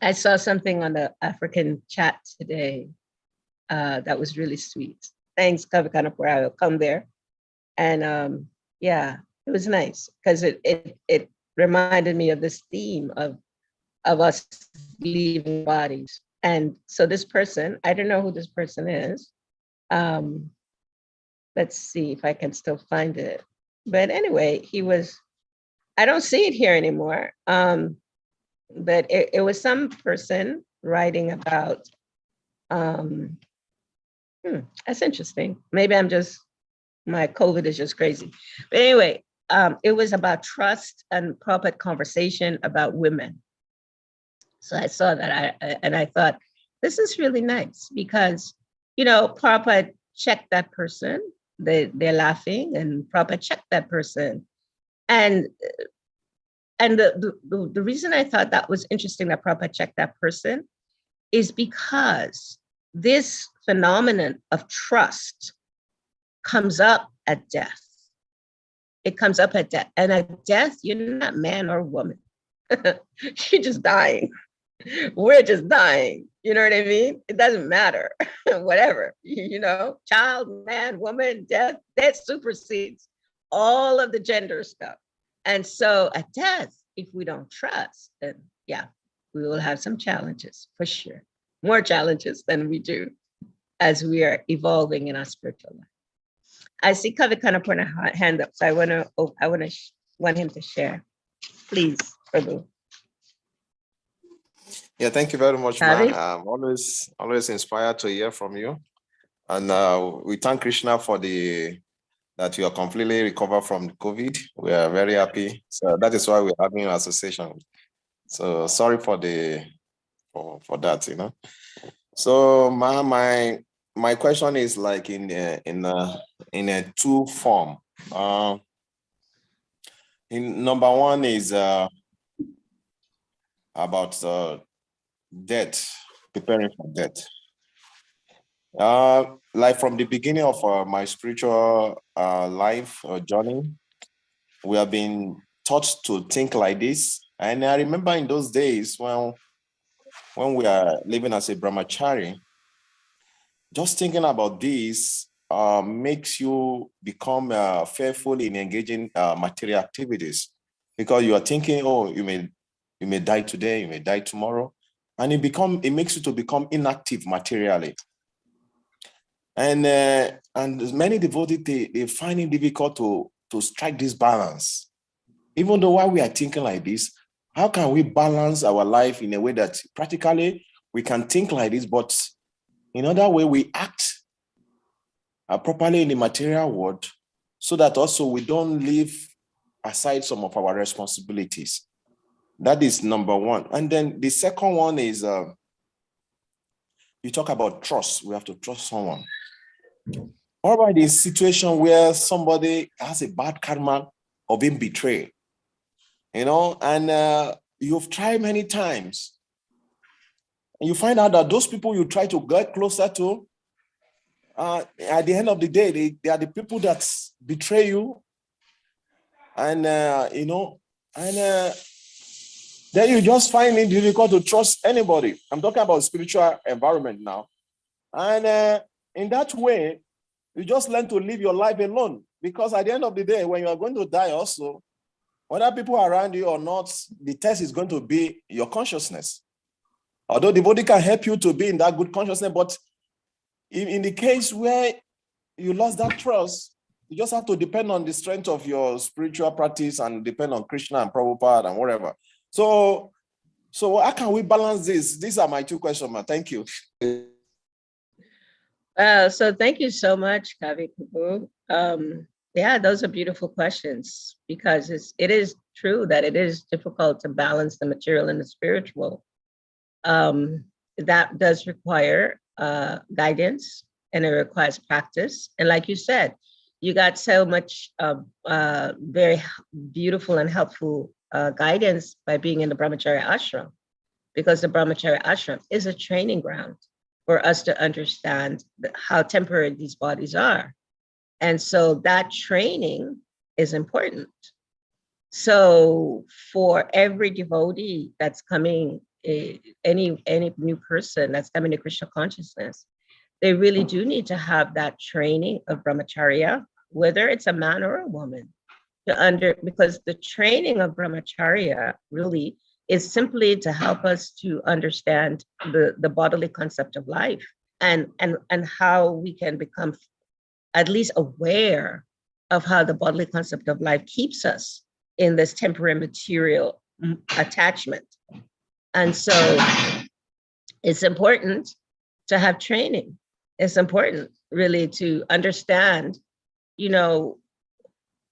S1: I saw something on the African chat today that was really sweet. Thanks, Kavikanapur. I'll come there. And yeah, it was nice because it reminded me of this theme of us leaving bodies. And so this person, I don't know who this person is. Let's see if I can still find it. But anyway, I don't see it here anymore. But it was some person writing about, that's interesting. Maybe my COVID is just crazy. But anyway, it was about trust and proper conversation about women. So I saw that and I thought, this is really nice because, you know, Prabhupada checked that person. They're laughing and Prabhupada checked that person. And the reason I thought that was interesting that Prabhupada checked that person is because this phenomenon of trust comes up at death. It comes up at death. And at death, you're not man or woman. You're just dying. We're just dying. You know what I mean? It doesn't matter. Whatever, you know, child, man, woman, death, that supersedes all of the gender stuff. And so at death, if we don't trust, then yeah, we will have some challenges for sure. More challenges than we do as we are evolving in our spiritual life. I see Kavi kind of put a hand up, so I want him to share. Please, Prabhu.
S3: Yeah, thank you very much,
S1: Kavi?
S3: man. I'm always inspired to hear from you. And we thank Krsna for that you are completely recovered from COVID. We are very happy. So that is why we're having an association. So sorry for that, you know. So my question is like in a two form. In number one is about death, preparing for death. Like from the beginning of my spiritual life or journey, we have been taught to think like this. And I remember in those days when we are living as a brahmachari, just thinking about this makes you become fearful in engaging material activities, because you are thinking, oh, you may die today, you may die tomorrow, and it makes you to become inactive materially. And many devotees they find it difficult to strike this balance. Even though while we are thinking like this, how can we balance our life in a way that practically we can think like this, but in other way we act properly in the material world, so that also we don't leave aside some of our responsibilities. That is number one. And then the second one is you talk about trust. We have to trust someone. What about the situation where somebody has a bad karma of being betrayed, you know, and you've tried many times, and you find out that those people you try to get closer to, at the end of the day, they are the people that betray you, and you know, and then you just find it difficult to trust anybody. I'm talking about spiritual environment now, and in that way, you just learn to live your life alone, because at the end of the day, when you are going to die also, whether people are around you or not, the test is going to be your consciousness. Although the body can help you to be in that good consciousness, but in the case where you lost that trust, you just have to depend on the strength of your spiritual practice and depend on Krsna and Prabhupada and whatever. So how can we balance this? These are my two questions, man. Thank you.
S1: So thank you so much, Kavi Prabhu. Yeah, those are beautiful questions, because it is true that it is difficult to balance the material and the spiritual. That does require guidance, and it requires practice. And like you said, you got so much very beautiful and helpful guidance by being in the Brahmacharya ashram, because the Brahmacharya ashram is a training ground for us to understand how temporary these bodies are. And so that training is important. So for every devotee that's coming, any new person that's coming to Krishna consciousness, they really do need to have that training of brahmacharya, whether it's a man or a woman, because the training of brahmacharya really is simply to help us to understand the bodily concept of life, and how we can become at least aware of how the bodily concept of life keeps us in this temporary material attachment. And so it's important to have training. It's important really to understand,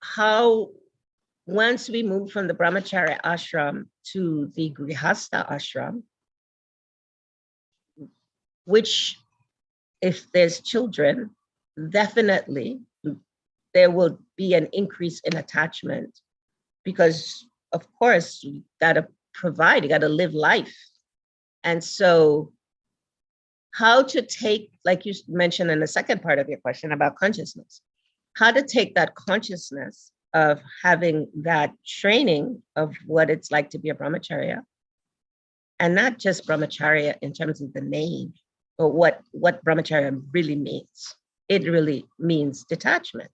S1: how once we move from the Brahmacharya ashram to the Grihastha ashram, which if there's children, definitely there will be an increase in attachment, because of course you gotta provide, you gotta live life. And so how to take, like you mentioned in the second part of your question about consciousness, how to take that consciousness of having that training of what it's like to be a brahmacharya, and not just brahmacharya in terms of the name, but what brahmacharya really means. It really means detachment.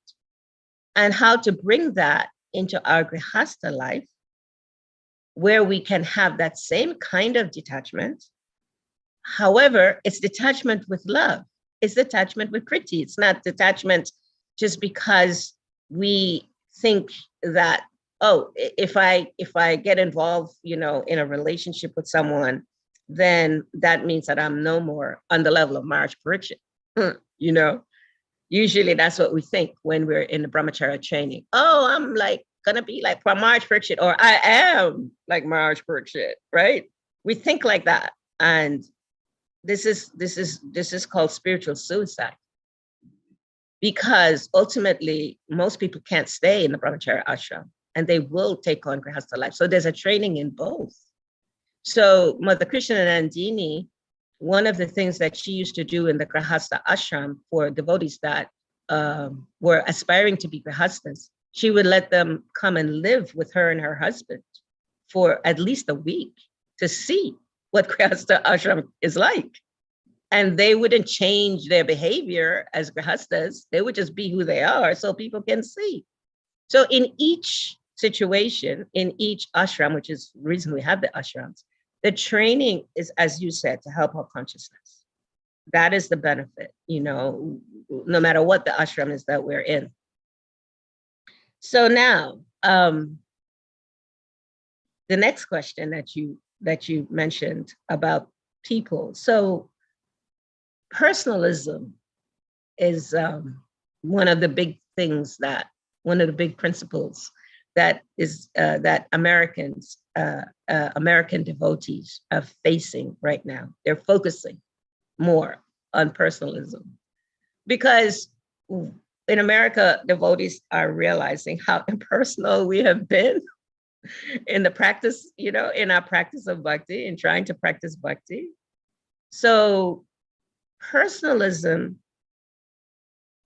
S1: And how to bring that into our grihastha life, where we can have that same kind of detachment. However, it's detachment with love. It's detachment with kriti. It's not detachment just because we think that, oh, if I get involved, in a relationship with someone, then that means that I'm no more on the level of marriage pariksha. Usually that's what we think when we're in the brahmacharya training. Oh, I'm like gonna be like Marriage Parikshit, or I am like Marriage Parikshit, right? We think like that. And this is called spiritual suicide, because ultimately most people can't stay in the brahmacharya ashram, and they will take on grihastha life. So there's a training in both. So Mother Krishna Nandini, one of the things that she used to do in the grihastha ashram for devotees that were aspiring to be grihasthas, she would let them come and live with her and her husband for at least a week to see what grihastha ashram is like. And they wouldn't change their behavior as grihasthas. They would just be who they are so people can see. So in each situation, in each ashram, which is the reason we have the ashrams, the training is, as you said, to help our consciousness. That is the benefit, no matter what the ashram is that we're in. So now, the next question that you mentioned about people. So personalism is one of the big principles that is that American devotees are facing right now. They're focusing more on personalism, because in America, devotees are realizing how impersonal we have been in the practice, in our practice of bhakti, and trying to practice bhakti. So personalism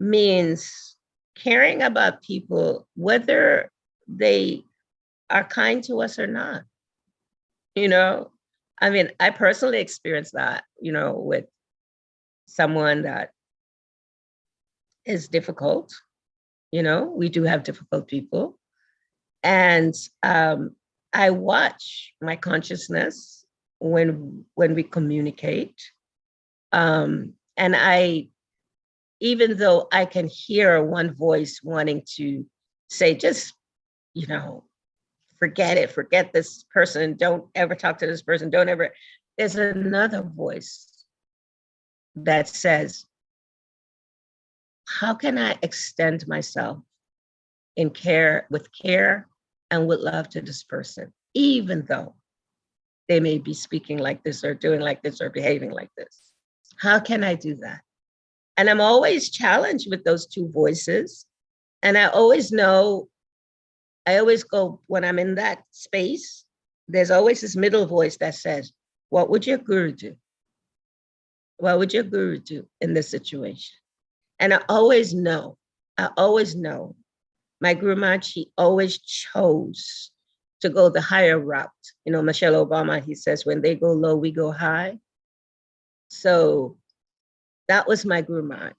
S1: means caring about people, whether they are kind to us or not. I personally experienced that, with someone that is difficult. We do have difficult people. And I watch my consciousness when we communicate. And even though I can hear one voice wanting to say, just, forget it, forget this person, don't ever talk to this person, there's another voice that says, how can I extend myself in care, with care and with love to this person, even though they may be speaking like this or doing like this or behaving like this? How can I do that? And I'm always challenged with those two voices. And I always know, I always go, when I'm in that space, there's always this middle voice that says, what would your guru do? What would your guru do in this situation? And I always know, my Guru Maharaj, he always chose to go the higher route. You know, Michelle Obama, he says, when they go low, we go high. So that was my Guru Maharaj.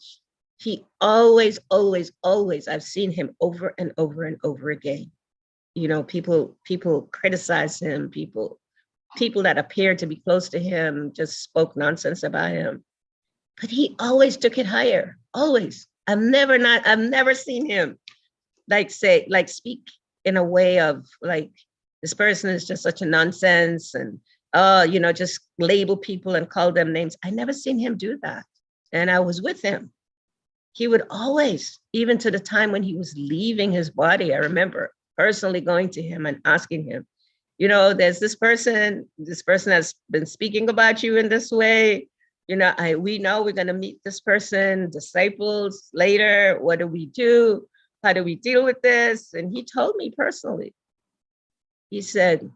S1: He always, I've seen him over and over and over again. You know, people criticize him, people that appeared to be close to him just spoke nonsense about him. But he always took it higher, always. I've never seen him speak in a way of like, this person is just such a nonsense and, just label people and call them names. I never seen him do that. And I was with him. He would always, even to the time when he was leaving his body, I remember personally going to him and asking him, you know, there's this person has been speaking about you in this way. You know, we know we're going to meet this person, disciples later. What do we do? How do we deal with this? And he told me personally, he said,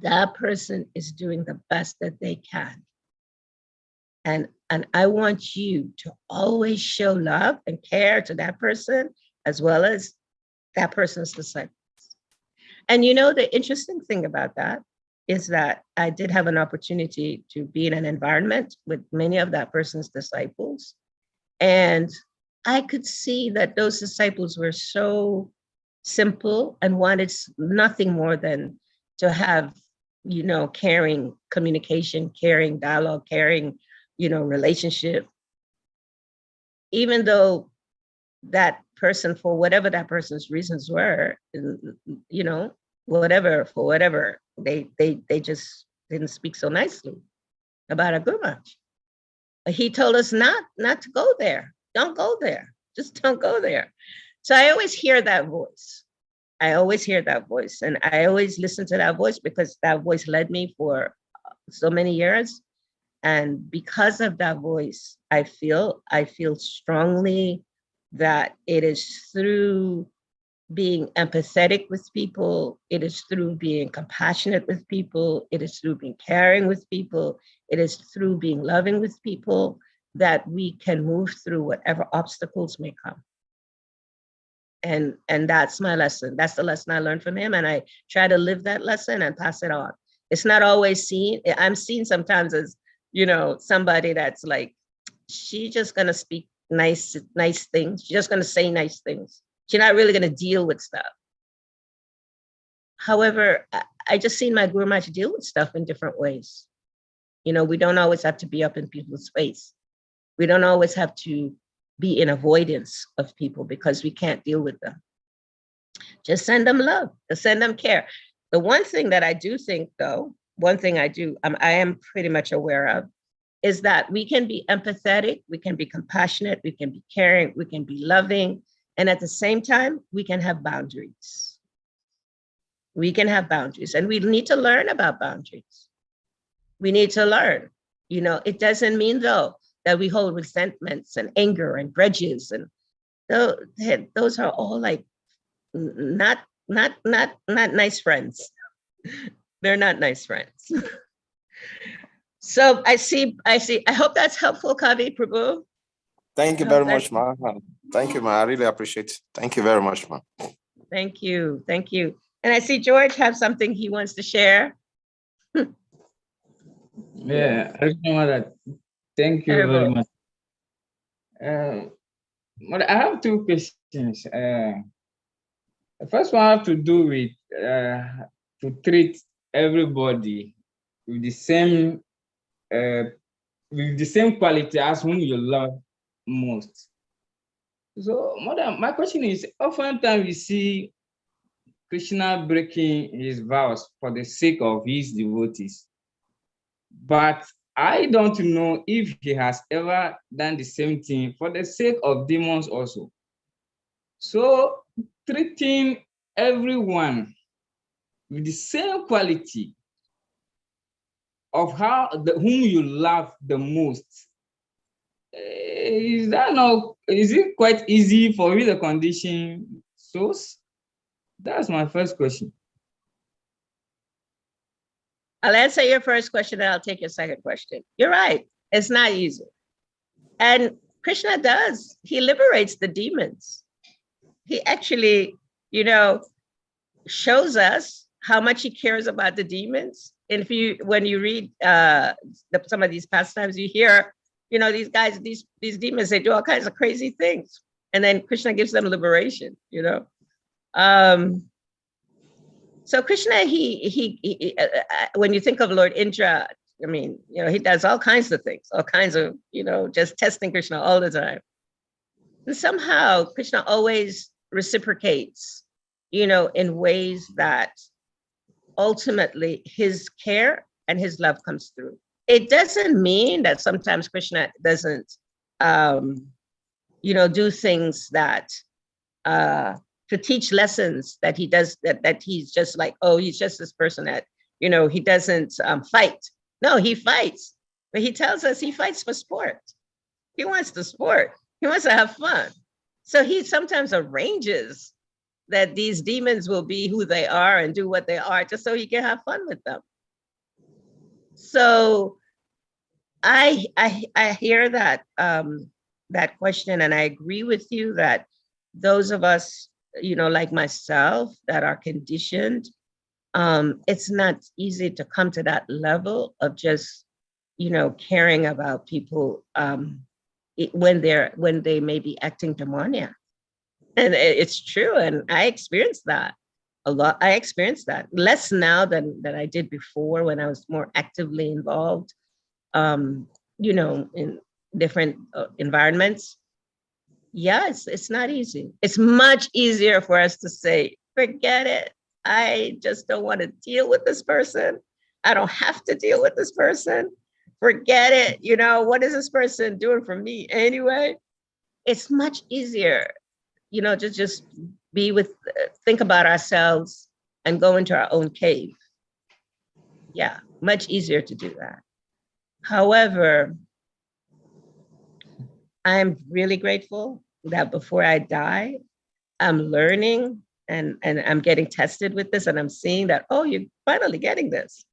S1: that person is doing the best that they can. And I want you to always show love and care to that person, as well as that person's disciples. And you know, the interesting thing about that is that I did have an opportunity to be in an environment with many of that person's disciples. And I could see that those disciples were so simple and wanted nothing more than to have, you know, caring communication, caring dialogue, caring, you know, relationship. Even though that person, for whatever that person's reasons were, you know, for whatever, they just didn't speak so nicely about a Guru Maharaj. He told us not to go there. Don't go there. Just don't go there. So I always hear that voice. And I always listen to that voice because that voice led me for so many years. And because of that voice, I feel strongly that it is through being empathetic with people, it is through being compassionate with people, it is through being caring with people, it is through being loving with people that we can move through whatever obstacles may come. And that's my lesson. That's the lesson I learned from him. And I try to live that lesson and pass it on. It's not always seen. I'm seen sometimes as, you know, somebody that's like, she's just going to speak nice things. She's just going to say nice things. She's not really going to deal with stuff. However, I just seen my Guru Maharaj deal with stuff in different ways. You know, we don't always have to be up in people's face. We don't always have to be in avoidance of people because we can't deal with them. Just send them love, just send them care. The one thing that I do think, though, I am pretty much aware of, is that we can be empathetic, we can be compassionate, we can be caring, we can be loving, and at the same time, we can have boundaries. We can have boundaries, and we need to learn about boundaries. We need to learn. You know, it doesn't mean, though, that we hold resentments and anger and grudges, and those are all like not nice friends. They're not nice friends. So I see. I hope that's helpful, Kavi Prabhu.
S3: Thank you very much, Ma. Thank you, Ma. I really appreciate it. Thank you very much, Ma.
S1: Thank you. And I see George have something he wants to share.
S4: Yeah, I just want to thank you very much. But I have two questions. The first one has to do with to treat everybody with the same quality as whom you love most. So, my question is: oftentimes we see Krishna breaking his vows for the sake of his devotees, but I don't know if he has ever done the same thing for the sake of demons also. So, treating everyone with the same quality of whom you love the most. Is that not? Is it quite easy for you the condition? So that's my first question.
S1: I'll answer your first question and I'll take your second question. You're right. It's not easy. And Krishna does. He liberates the demons. He actually, shows us how much he cares about the demons. And when you read some of these pastimes, you hear, these guys, these demons, they do all kinds of crazy things. And then Krishna gives them liberation, So Krishna, he when you think of Lord Indra, I mean, he does all kinds of things, all kinds of, just testing Krishna all the time. And somehow Krishna always reciprocates, in ways that ultimately his care and his love comes through. It doesn't mean that sometimes Krishna doesn't, do things that, to teach lessons that he does, that he's just like, oh, he's just this person that, he doesn't fight. No, he fights, but he tells us he fights for sport. He wants to sport. He wants to have fun. So he sometimes arranges that these demons will be who they are and do what they are just so he can have fun with them. So I hear that that question, and I agree with you that those of us, like myself, that are conditioned, it's not easy to come to that level of just, caring about people when they may be acting demoniac. And it's true. And I experienced that a lot. I experienced that less now than I did before, when I was more actively involved, in different environments. Yeah, it's not easy. It's much easier for us to say, forget it. I just don't want to deal with this person. I don't have to deal with this person. Forget it. What is this person doing for me anyway? It's much easier, to just think about ourselves and go into our own cave. Yeah, much easier to do that. However, I'm really grateful that before I die, I'm learning and I'm getting tested with this, and I'm seeing that, oh, you're finally getting this.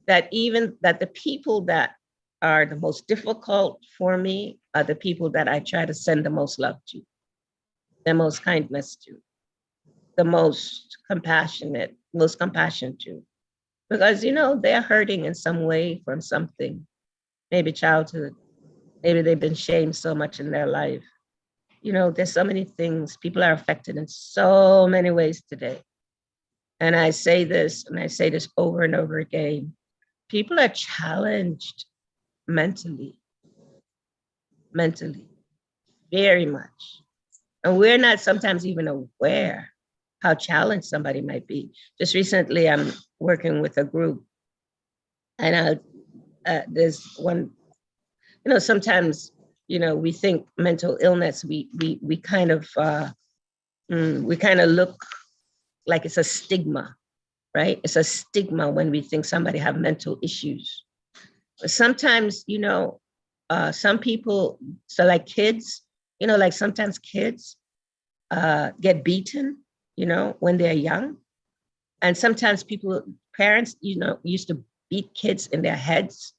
S1: That the people that are the most difficult for me are the people that I try to send the most love to, the most kindness to, the most compassion to. Because, they're hurting in some way from something, maybe childhood, maybe they've been shamed so much in their life. There's so many things. People are affected in so many ways today. And I say this over and over again. People are challenged mentally, very much. And we're not sometimes even aware how challenged somebody might be. Just recently, I'm working with a group, and there's one, sometimes, we think mental illness, we kind of look like it's a stigma, right? It's a stigma when we think somebody have mental issues. But sometimes, some people, so like kids, like sometimes kids get beaten, when they're young. And sometimes parents, used to beat kids in their heads.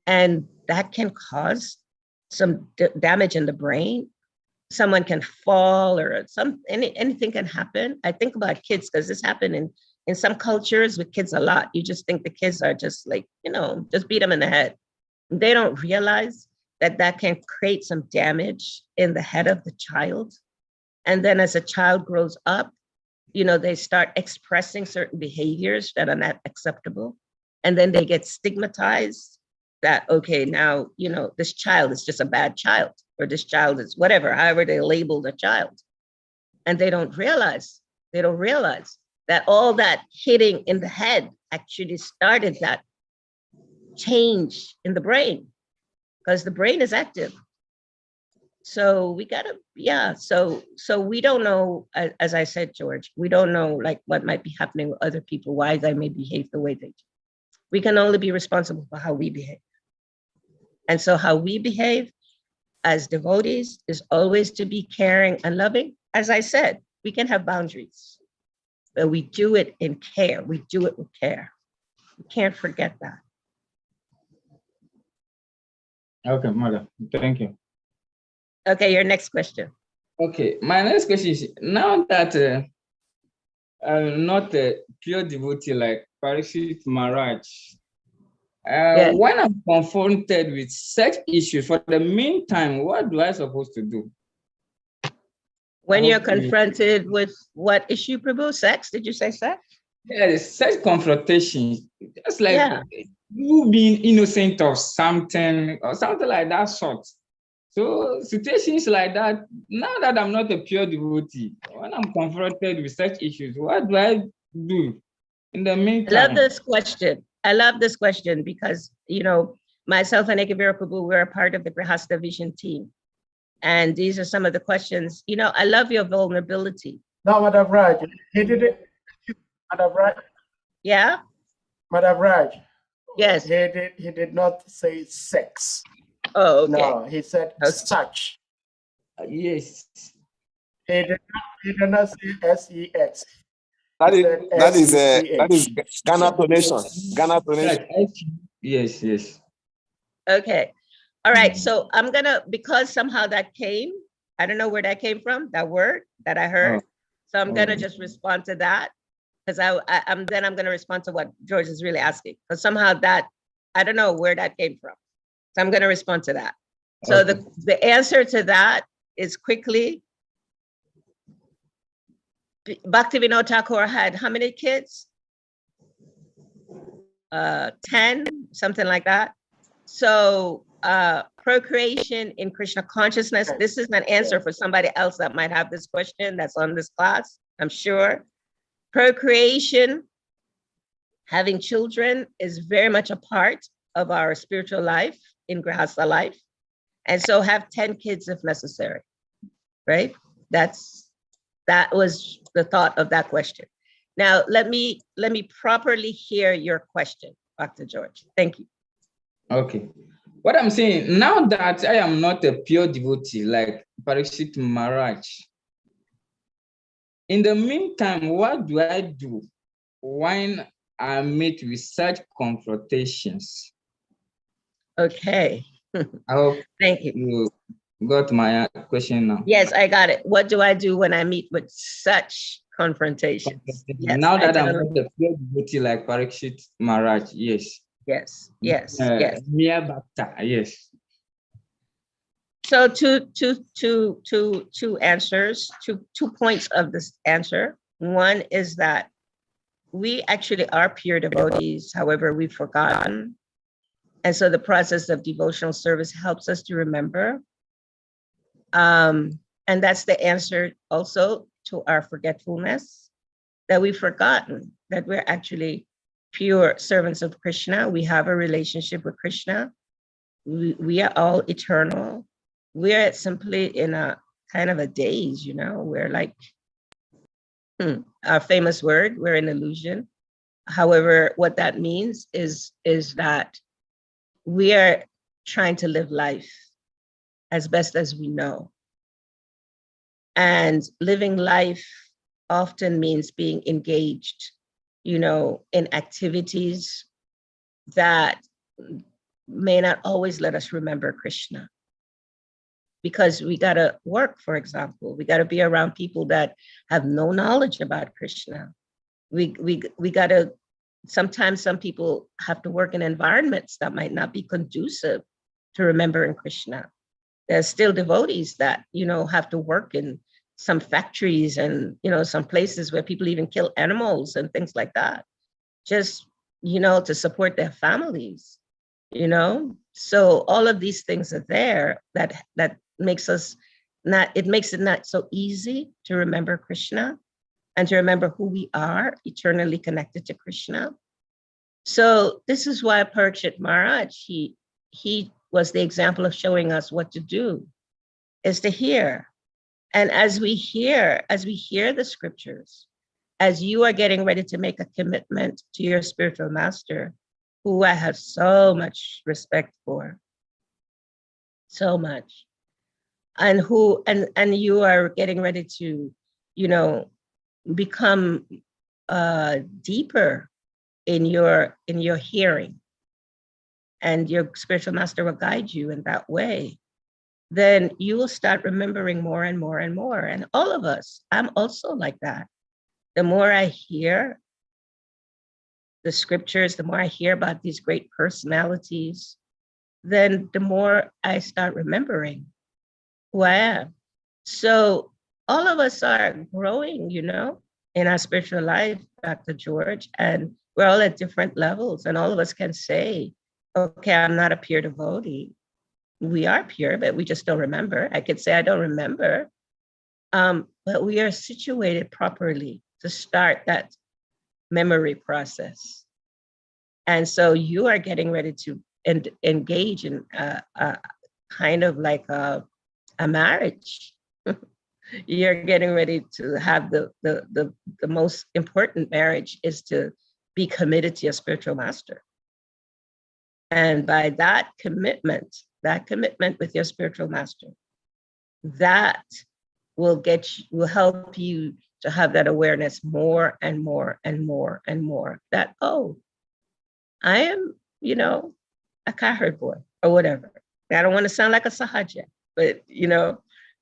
S1: And that can cause some damage in the brain. Someone can fall, or anything can happen. I think about kids because this happened in some cultures with kids a lot. You just think the kids are just like, just beat them in the head. They don't realize that can create some damage in the head of the child. And then as a child grows up, they start expressing certain behaviors that are not acceptable. And then they get stigmatized that, okay, now, this child is just a bad child, or this child is whatever, however they label the child. And they don't realize that all that hitting in the head actually started that change in the brain, because the brain is active. So we gotta, yeah. So we don't know, as I said, George, we don't know like what might be happening with other people, why they may behave the way they do. We can only be responsible for how we behave. And so how we behave as devotees is always to be caring and loving. As I said, we can have boundaries, but we do it in care. We do it with care. We can't forget that.
S4: Okay, mother. Thank you.
S1: Okay, your next question.
S4: Okay, my next question is, now that I'm not a pure devotee like Parikshit Maharaj, when I'm confronted with such issues, for the meantime, what do I supposed to do?
S1: When you're confronted with what issue, Prabhu? Sex? Did you say sex?
S4: Yeah, such confrontations, just like you being innocent of something or something like that sort. So situations like that, now that I'm not a pure devotee, when I'm confronted with such issues, what do I do in the meantime?
S1: I love this question. I love this question because, myself and Ekavira Prabhu, we're a part of the Grihastha Vision team. And these are some of the questions. I love your vulnerability.
S5: No, Madam Raj, he did it. Madam Raj.
S1: Yeah?
S5: Madam Raj.
S1: Yes.
S5: He did not say sex.
S1: Oh, okay.
S5: No, he said such.
S4: Yes.
S5: He did not say sex.
S3: That is Ghana donation. Ghana donation.
S4: Yes.
S1: Okay. All right. So I'm gonna, because somehow that came, I don't know where that came from, that word that I heard. So I'm gonna just respond to that. Because I'm gonna respond to what George is really asking. Because somehow that, I don't know where that came from. So I'm gonna respond to that. So the answer to that is quickly, Bhaktivinoda Thakur had how many kids? 10, something like that. So procreation in Krishna consciousness, this is an answer for somebody else that might have this question that's on this class, I'm sure. Procreation, having children, is very much a part of our spiritual life in Grihastha life. And so have 10 kids if necessary, right? That was the thought of that question. Now, let me properly hear your question, Dr. George. Thank you.
S4: Okay. What I'm saying, now that I am not a pure devotee like Parikshit Maharaj, in the meantime, what do I do when I meet with such confrontations?
S1: Okay.
S4: I hope
S1: Thank you.
S4: You got my question now.
S1: Yes, I got it. What do I do when I meet with such confrontations? Yes,
S4: now that I'm not a pure devotee like Parikshit Maharaj, yes.
S1: Yes.
S4: Mere bhakta, yes.
S1: So two answers, two points of this answer. One is that we actually are pure devotees, however, we've forgotten. And so the process of devotional service helps us to remember. And that's the answer also to our forgetfulness, that we've forgotten that we're actually pure servants of Krishna. We have a relationship with Krishna. We are all eternal. We're simply in a kind of a daze, we're like, our famous word, we're an illusion. However, what that means is that we are trying to live life as best as we know. And living life often means being engaged, in activities that may not always let us remember Krishna. Because we got to work, for example, we got to be around people that have no knowledge about Krishna. We got to, sometimes some people have to work in environments that might not be conducive to remembering Krishna. There's still devotees that, have to work in some factories and, some places where people even kill animals and things like that, just, to support their families, So all of these things are there that makes it not so easy to remember Krishna and to remember who we are, eternally connected to Krishna. So this is why Parikshit Maharaj, he was the example of showing us what to do is to hear. And as we hear the scriptures, as you are getting ready to make a commitment to your spiritual master, who I have so much respect for, so much, and you are getting ready to, become deeper in your hearing, and your spiritual master will guide you in that way, then you will start remembering more and more and more. And all of us, I'm also like that. The more I hear the scriptures, the more I hear about these great personalities, then the more I start remembering who I am. So all of us are growing, in our spiritual life, Dr. George, and we're all at different levels, and all of us can say, okay, I'm not a pure devotee. We are pure, but we just don't remember. I could say I don't remember, but we are situated properly to start that memory process. And so you are getting ready to engage in a kind of like a marriage. You're getting ready to have the most important marriage is to be committed to your spiritual master. And by that commitment with your spiritual master, that will help you to have that awareness more and more and more and more, that, oh, I am, a Kaherd boy or whatever. I don't want to sound like a Sahaja, but,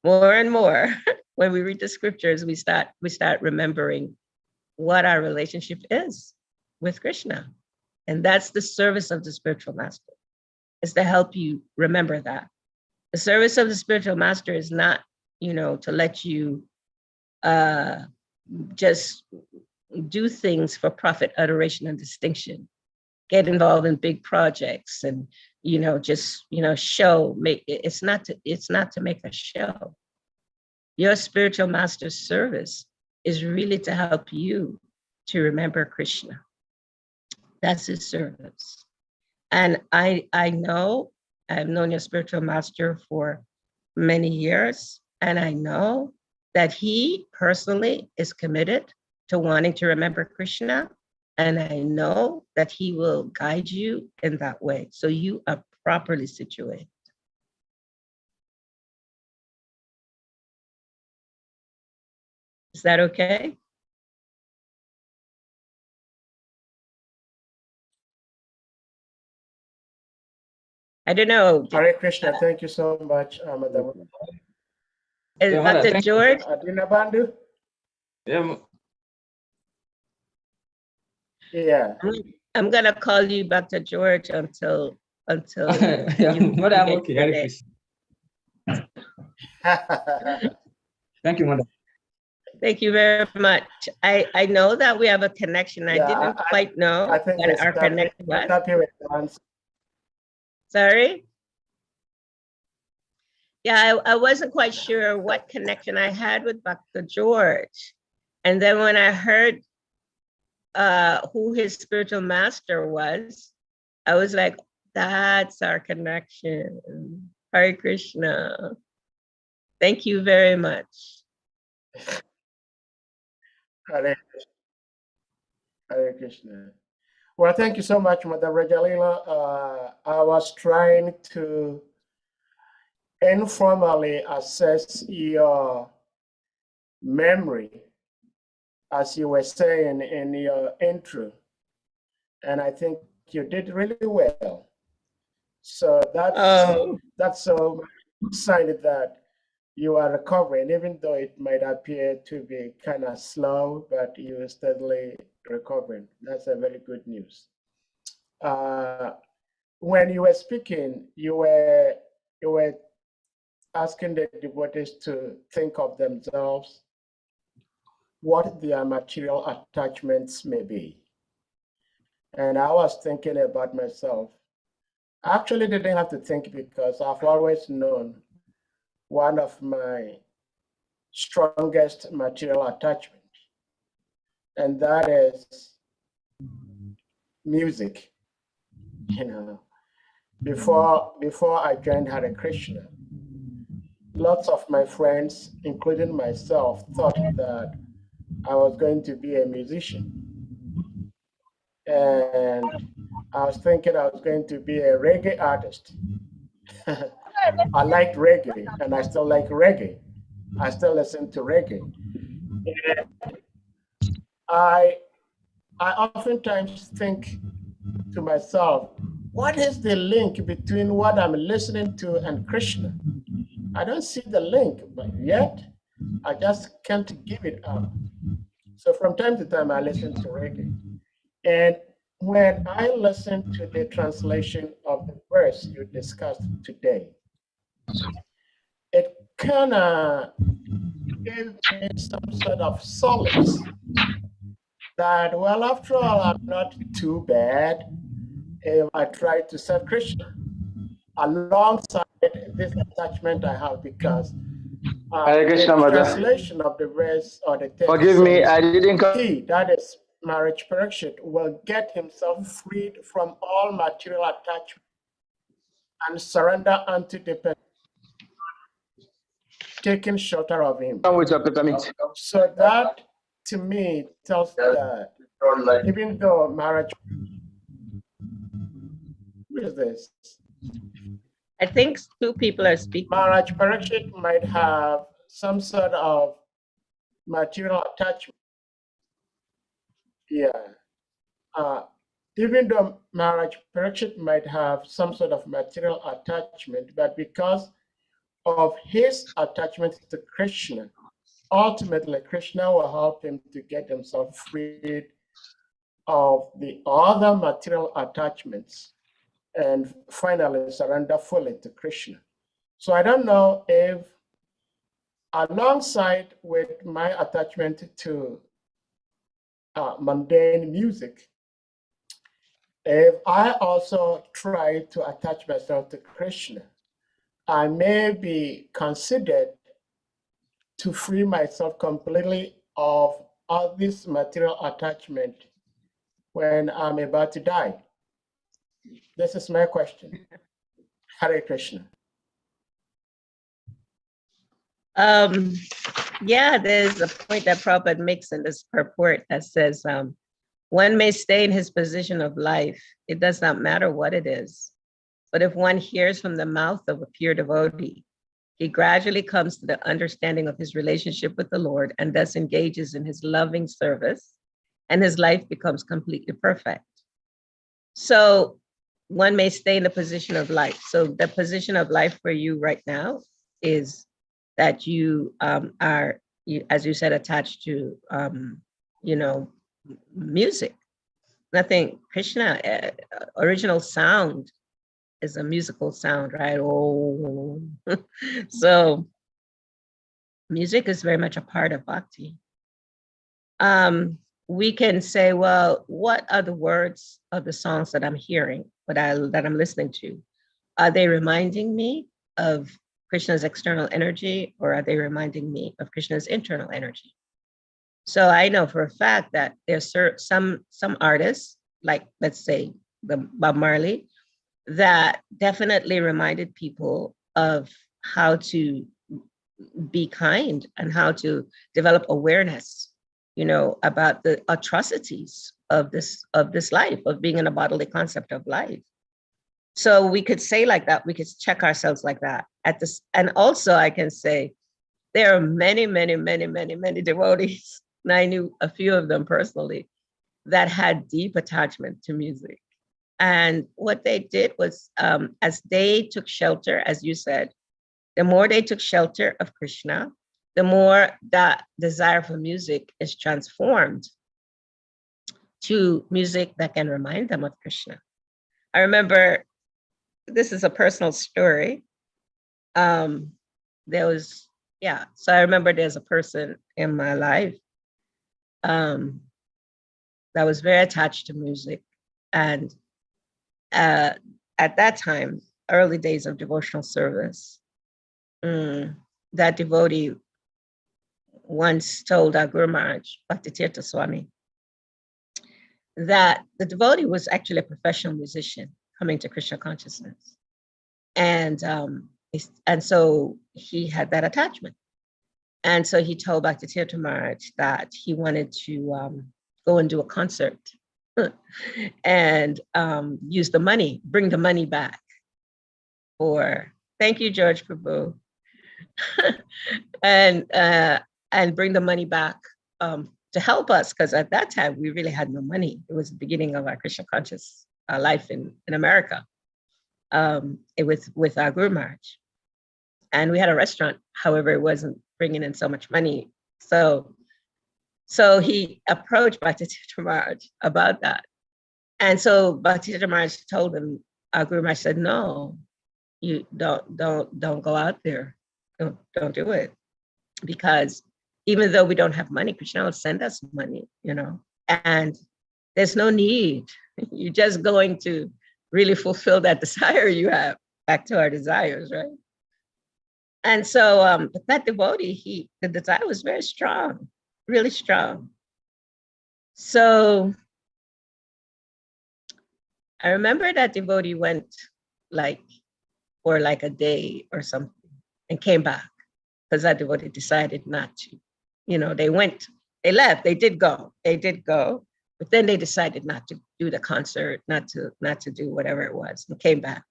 S1: more and more, when we read the scriptures, we start remembering what our relationship is with Krishna. And that's the service of the spiritual master, is to help you remember that. The service of the spiritual master is not, to let you just do things for profit, adoration, and distinction. Get involved in big projects and, just, show. It's not to make a show. Your spiritual master's service is really to help you to remember Krishna. That's his service. And I know, I've known your spiritual master for many years, and I know that he personally is committed to wanting to remember Krishna. And I know that he will guide you in that way. So you are properly situated. Is that okay? I don't know.
S5: Hare Krishna. Thank you so much, Madam.
S1: Is Dr. George?
S5: Adina Bandhu?
S4: Yeah.
S5: Yeah.
S1: I'm gonna call you Dr. George until
S4: Mother, I'm okay. Hare Krishna. Thank you, Mother.
S1: Thank you very much. I know that we have a connection. I didn't quite know
S5: I think
S1: what our connection was.
S5: Happy with the answer.
S1: Sorry? Yeah, I wasn't quite sure what connection I had with Dr. George. And then when I heard who his spiritual master was, I was like, that's our connection. Hare Krishna. Thank you very much.
S5: Hare Krishna. Well, thank you so much, Mother Vrajalila. I was trying to informally assess your memory, as you were saying in your intro, and I think you did really well. So that's so excited that you are recovering, even though it might appear to be kind of slow, but you're steadily recovering. That's a very good news. When you were speaking, you were asking the devotees to think of themselves, what their material attachments may be. And I was thinking about myself. I actually didn't have to think, because I've always known one of my strongest material attachment, and that is music. Before I joined Hare Krishna, lots of my friends, including myself, thought that I was going to be a musician. And I was thinking I was going to be a reggae artist. I liked reggae, and I still like reggae. I still listen to reggae. And I oftentimes think to myself, what is the link between what I'm listening to and Krishna? I don't see the link, but yet I just can't give it up. So from time to time, I listen to reggae. And when I listen to the translation of the verse you discussed today, it kind of gave me some sort of solace that, well, after all, I'm not too bad if I try to serve Krishna alongside this attachment I have, because
S6: Hare Krishna,
S5: the
S6: mother.
S5: translation of the verse or the text
S6: Forgive me,
S5: says,
S6: I didn't come.
S5: he, that is marriage Parikshit, will get himself freed from all material attachment and surrender unto the person taking shelter of him.
S6: Come with your peppermint.
S5: So that to me tells that even though marriage, who is this?
S1: I think two people are speaking.
S5: Marriage Parikshit might have some sort of material attachment. Yeah. Even though marriage Parikshit might have some sort of material attachment, but because of his attachment to Krishna, ultimately Krishna will help him to get himself freed of the other material attachments and finally surrender fully to Krishna. So I don't know if, alongside with my attachment to mundane music, if I also try to attach myself to Krishna, I may be considered to free myself completely of all this material attachment when I'm about to die. This is my question. Hare Krishna.
S1: Yeah, there's a point that Prabhupada makes in this purport that says, one may stay in his position of life. It does not matter what it is. But if one hears from the mouth of a pure devotee, he gradually comes to the understanding of his relationship with the Lord and thus engages in his loving service, and his life becomes completely perfect. So one may stay in the position of life. So the position of life for you right now is that you are, as you said, attached to, music. Nothing, Krishna, original sound is a musical sound, right? Oh, so music is very much a part of bhakti. We can say, well, what are the words of the songs that I'm hearing, that I'm listening to? Are they reminding me of Krishna's external energy, or are they reminding me of Krishna's internal energy? So I know for a fact that there's some artists, like let's say the Bob Marley, that definitely reminded people of how to be kind and how to develop awareness, about the atrocities of this life, of being in a bodily concept of life. So we could say like that, we could check ourselves like that at this. And also I can say there are many, many, many, many, many devotees, and I knew a few of them personally, that had deep attachment to music. And what they did was, as they took shelter, as you said, the more they took shelter of Krishna, the more that desire for music is transformed to music that can remind them of Krishna. I remember, this is a personal story. So I remember there's a person in my life that was very attached to music. And at that time, early days of devotional service, that devotee once told our Guru Maharaj, Bhaktitirtha Swami, that the devotee was actually a professional musician coming to Krishna consciousness. And And so he had that attachment. And so he told Bhakti Maharaj that he wanted to go and do a concert and use the money, bring the money back for, thank you, George Prabhu, and bring the money back to help us, because at that time we really had no money. It was the beginning of our Krishna conscious life in America with our Guru Maharaj. And we had a restaurant, however, it wasn't bringing in so much money. So he approached Bhakti Maharaj about that. And so Bhakti Maharaj told him, our Guru Maharaj said, no, you don't go out there. Don't do it. Because even though we don't have money, Krishna will send us money, and there's no need. You're just going to really fulfill that desire you have, back to our desires, right? And so, but that devotee, the desire was very strong, really strong. So I remember that devotee went for a day or something and came back, because that devotee decided not to. They left, they did go, but then they decided not to do the concert, not to do whatever it was, and came back.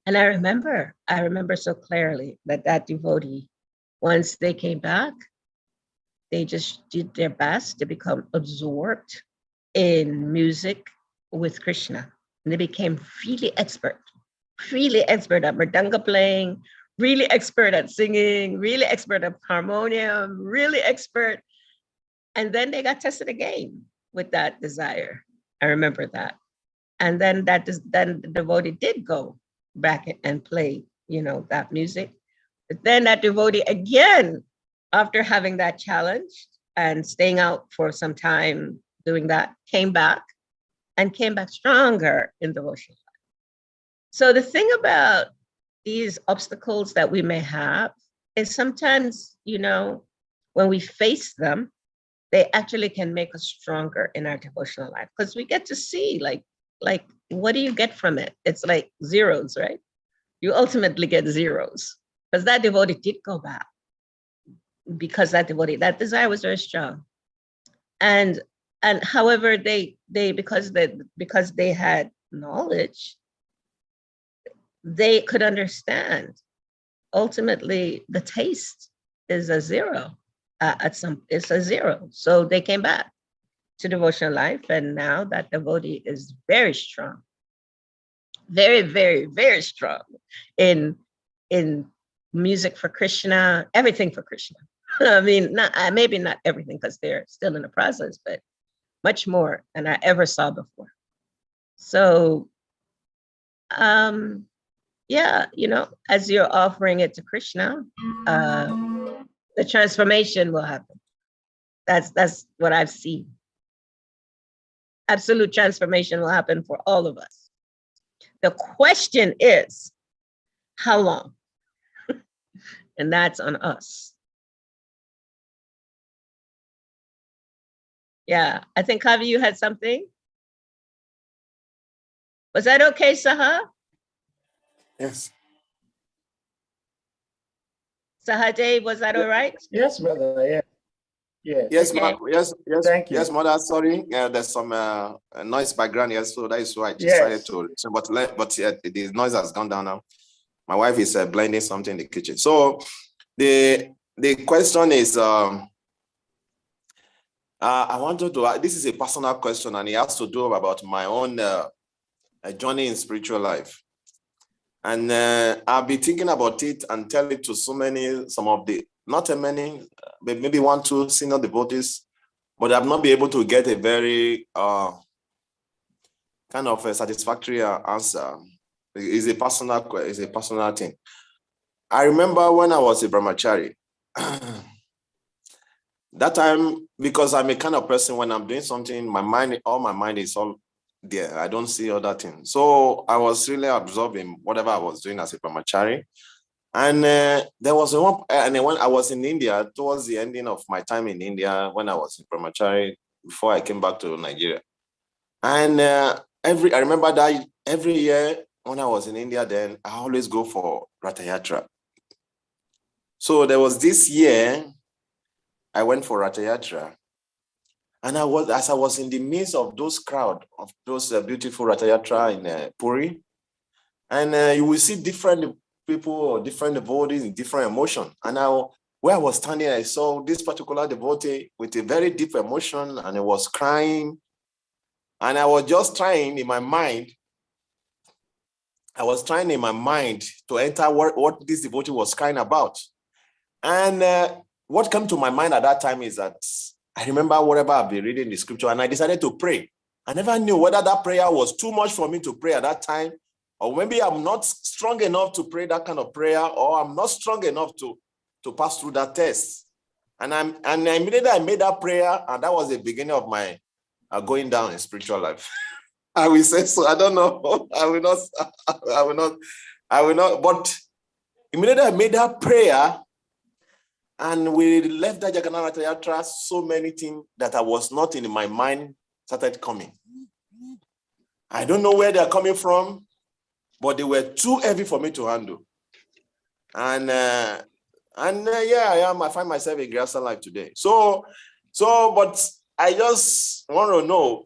S1: And I remember so clearly that devotee, once they came back, they just did their best to become absorbed in music with Krishna. And they became really expert at mridanga playing, really expert at singing, really expert at harmonium, really expert. And then they got tested again with that desire. I remember that. And then then the devotee did go back and play, that music. But then that devotee again, after having that challenge and staying out for some time doing that, came back stronger in devotion. So the thing about these obstacles that we may have is sometimes, when we face them, they actually can make us stronger in our devotional life, because we get to see like, what do you get from it? It's like zeros, right? You ultimately get zeros, because that devotee did go back, because that desire was very strong. And however, because they had knowledge, they could understand. Ultimately, the taste is a zero. It's a zero. So they came back to devotional life, and now that devotee is very strong, very, very, very strong in music for Krishna, everything for Krishna. I mean, maybe not everything, because they're still in the process, but much more than I ever saw before. So, yeah, as you're offering it to Krishna, the transformation will happen. That's what I've seen. Absolute transformation will happen for all of us. The question is, how long? And that's on us. Yeah, I think, Kavi, you had something? Was that okay, Saha?
S3: Yes.
S1: Sahadev, was that all right?
S5: Yes, brother. Yeah. Yes.
S3: Yes,
S1: Okay.
S3: yes,
S5: Thank you.
S3: yes, mother. Sorry, there's some noise background here, so that is why I
S5: Yes.
S3: decided to listen. But the noise has gone down now. My wife is blending something in the kitchen. So the question is, I wanted to. This is a personal question, and it has to do about my own journey in spiritual life. And I'll be thinking about it and tell it to not a many, but maybe 1, 2 senior devotees, but I've not been able to get a very kind of a satisfactory answer. It's a personal thing. I remember when I was a brahmachari, that time, because I'm a kind of person, when I'm doing something, my mind is all there. I don't see other things. So I was really absorbing whatever I was doing as a brahmachari. And there was when I was in India, towards the ending of my time in India, when I was in brahmachari, before I came back to Nigeria. And I remember that every year when I was in India, then I always go for Ratayatra. So there was this year, I went for Ratayatra. And as I was in the midst of those crowd, of those beautiful Ratayatra in Puri, and you will see different people or different devotees in different emotion. And where I was standing, I saw this particular devotee with a very deep emotion, and he was crying. And I was just trying in my mind, to enter what this devotee was crying about. And what came to my mind at that time is that I remember whatever I've been reading the scripture, and I decided to pray. I never knew whether that prayer was too much for me to pray at that time, or maybe I'm not strong enough to pray that kind of prayer, or I'm not strong enough to pass through that test. And immediately I made that prayer, and that was the beginning of my going down in spiritual life. I will say so. I don't know. I will not. But immediately I made that prayer, and we left that Jagannath Yatra, so many things that I was not in my mind started coming. I don't know where they're coming from, but they were too heavy for me to handle. And yeah, I am. I find myself in Krsna life today. But I just want to know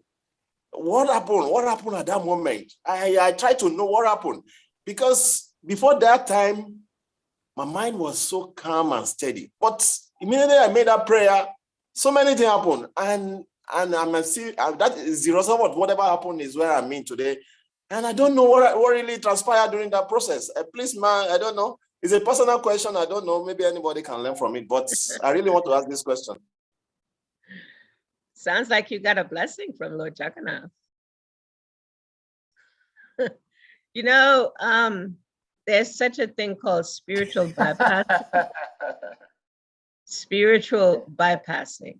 S3: what happened. What happened at that moment? I tried to know what happened, because before that time, my mind was so calm and steady. But immediately I made that prayer, so many things happened. And I'm still, that is the result of whatever happened is where I'm in today. And I don't know what really transpired during that process. Please, man, I don't know. It's a personal question. I don't know. Maybe anybody can learn from it. But I really want to ask this question.
S1: Sounds like you got a blessing from Lord Jagannath. You know, there's such a thing called spiritual bypass. Spiritual bypassing.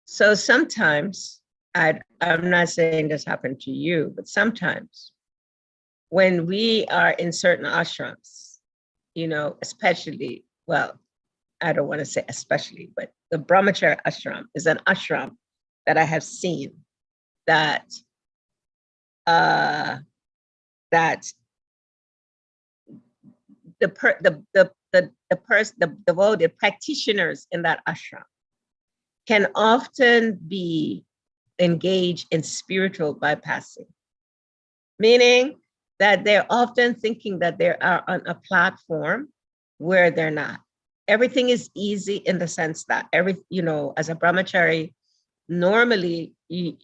S1: So sometimes, I'm not saying this happened to you, but sometimes when we are in certain ashrams, you know, especially, well, I don't want to say especially, but the Brahmacharya ashram is an ashram that I have seen that the practitioners in that ashram can often be engaged in spiritual bypassing, meaning that they're often thinking that they are on a platform where they're not. Everything is easy in the sense that as a brahmachari, normally you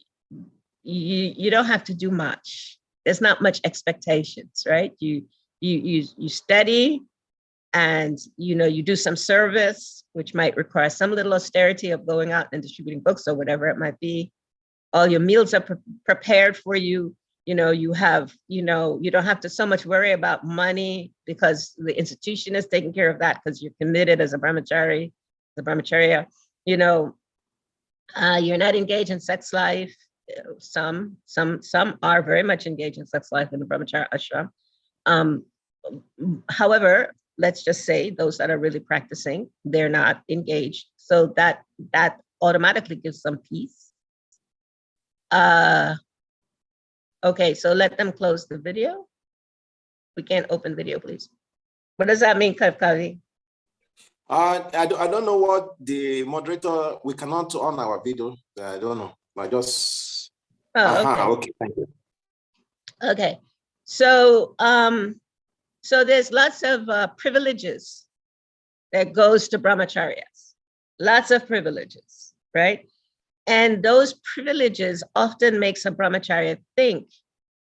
S1: don't have to do much. There's not much expectations, right? You study, and you do some service, which might require some little austerity of going out and distributing books or whatever it might be. All your meals are prepared for you. You don't have to so much worry about money, because the institution is taking care of that, because you're committed as a brahmachari, the brahmacharya. You're not engaged in sex life. Some are very much engaged in sex life in the brahmacharya ashram. However, let's just say those that are really practicing, they're not engaged. So that automatically gives some peace. Okay, so let them close the video. We can't open video, please. What does that mean, Kavi?
S3: I don't know what the moderator, we cannot on our video. I don't know. I just. Okay, thank you.
S1: Okay, so there's lots of privileges that goes to brahmacharyas, lots of privileges, right? And those privileges often makes a brahmacharya think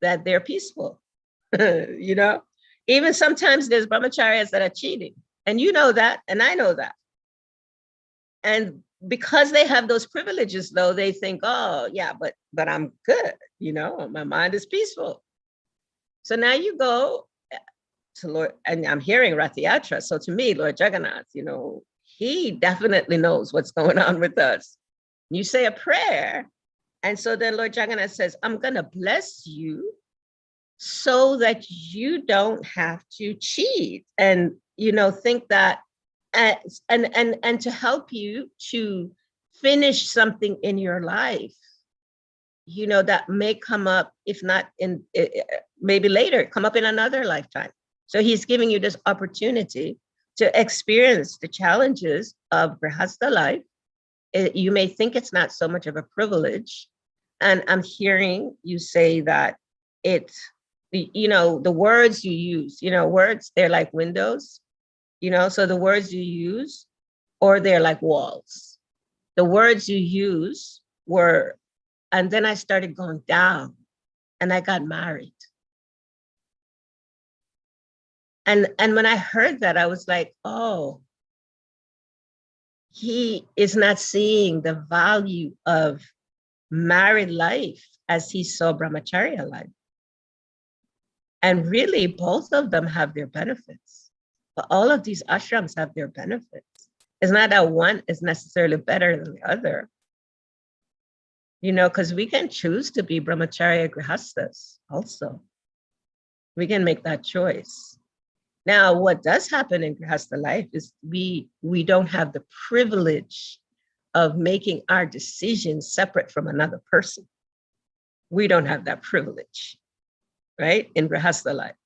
S1: that they're peaceful, Even sometimes there's brahmacharyas that are cheating, and you know that, and I know that. And because they have those privileges, though, they think, oh yeah, but I'm good, my mind is peaceful. So now you go to Lord, and I'm hearing Ratayatra. So to me, Lord Jagannath, he definitely knows what's going on with us. You say a prayer, and so then Lord Jagannath says, I'm going to bless you so that you don't have to cheat, and think that, and to help you to finish something in your life that may come up, if not in, maybe later, come up in another lifetime. So he's giving you this opportunity to experience the challenges of Grihastha life. You may think it's not so much of a privilege. And I'm hearing you say that the words you use, words, they're like windows, so the words you use, or they're like walls. The words you use were, and then I started going down and I got married. And when I heard that, I was like, oh, he is not seeing the value of married life as he saw brahmacharya life. And really, both of them have their benefits. But all of these ashrams have their benefits. It's not that one is necessarily better than the other. Because we can choose to be brahmacharya grihasthas also. We can make that choice. Now, what does happen in grihastha life is we don't have the privilege of making our decisions separate from another person. We don't have that privilege, right? In grihastha life.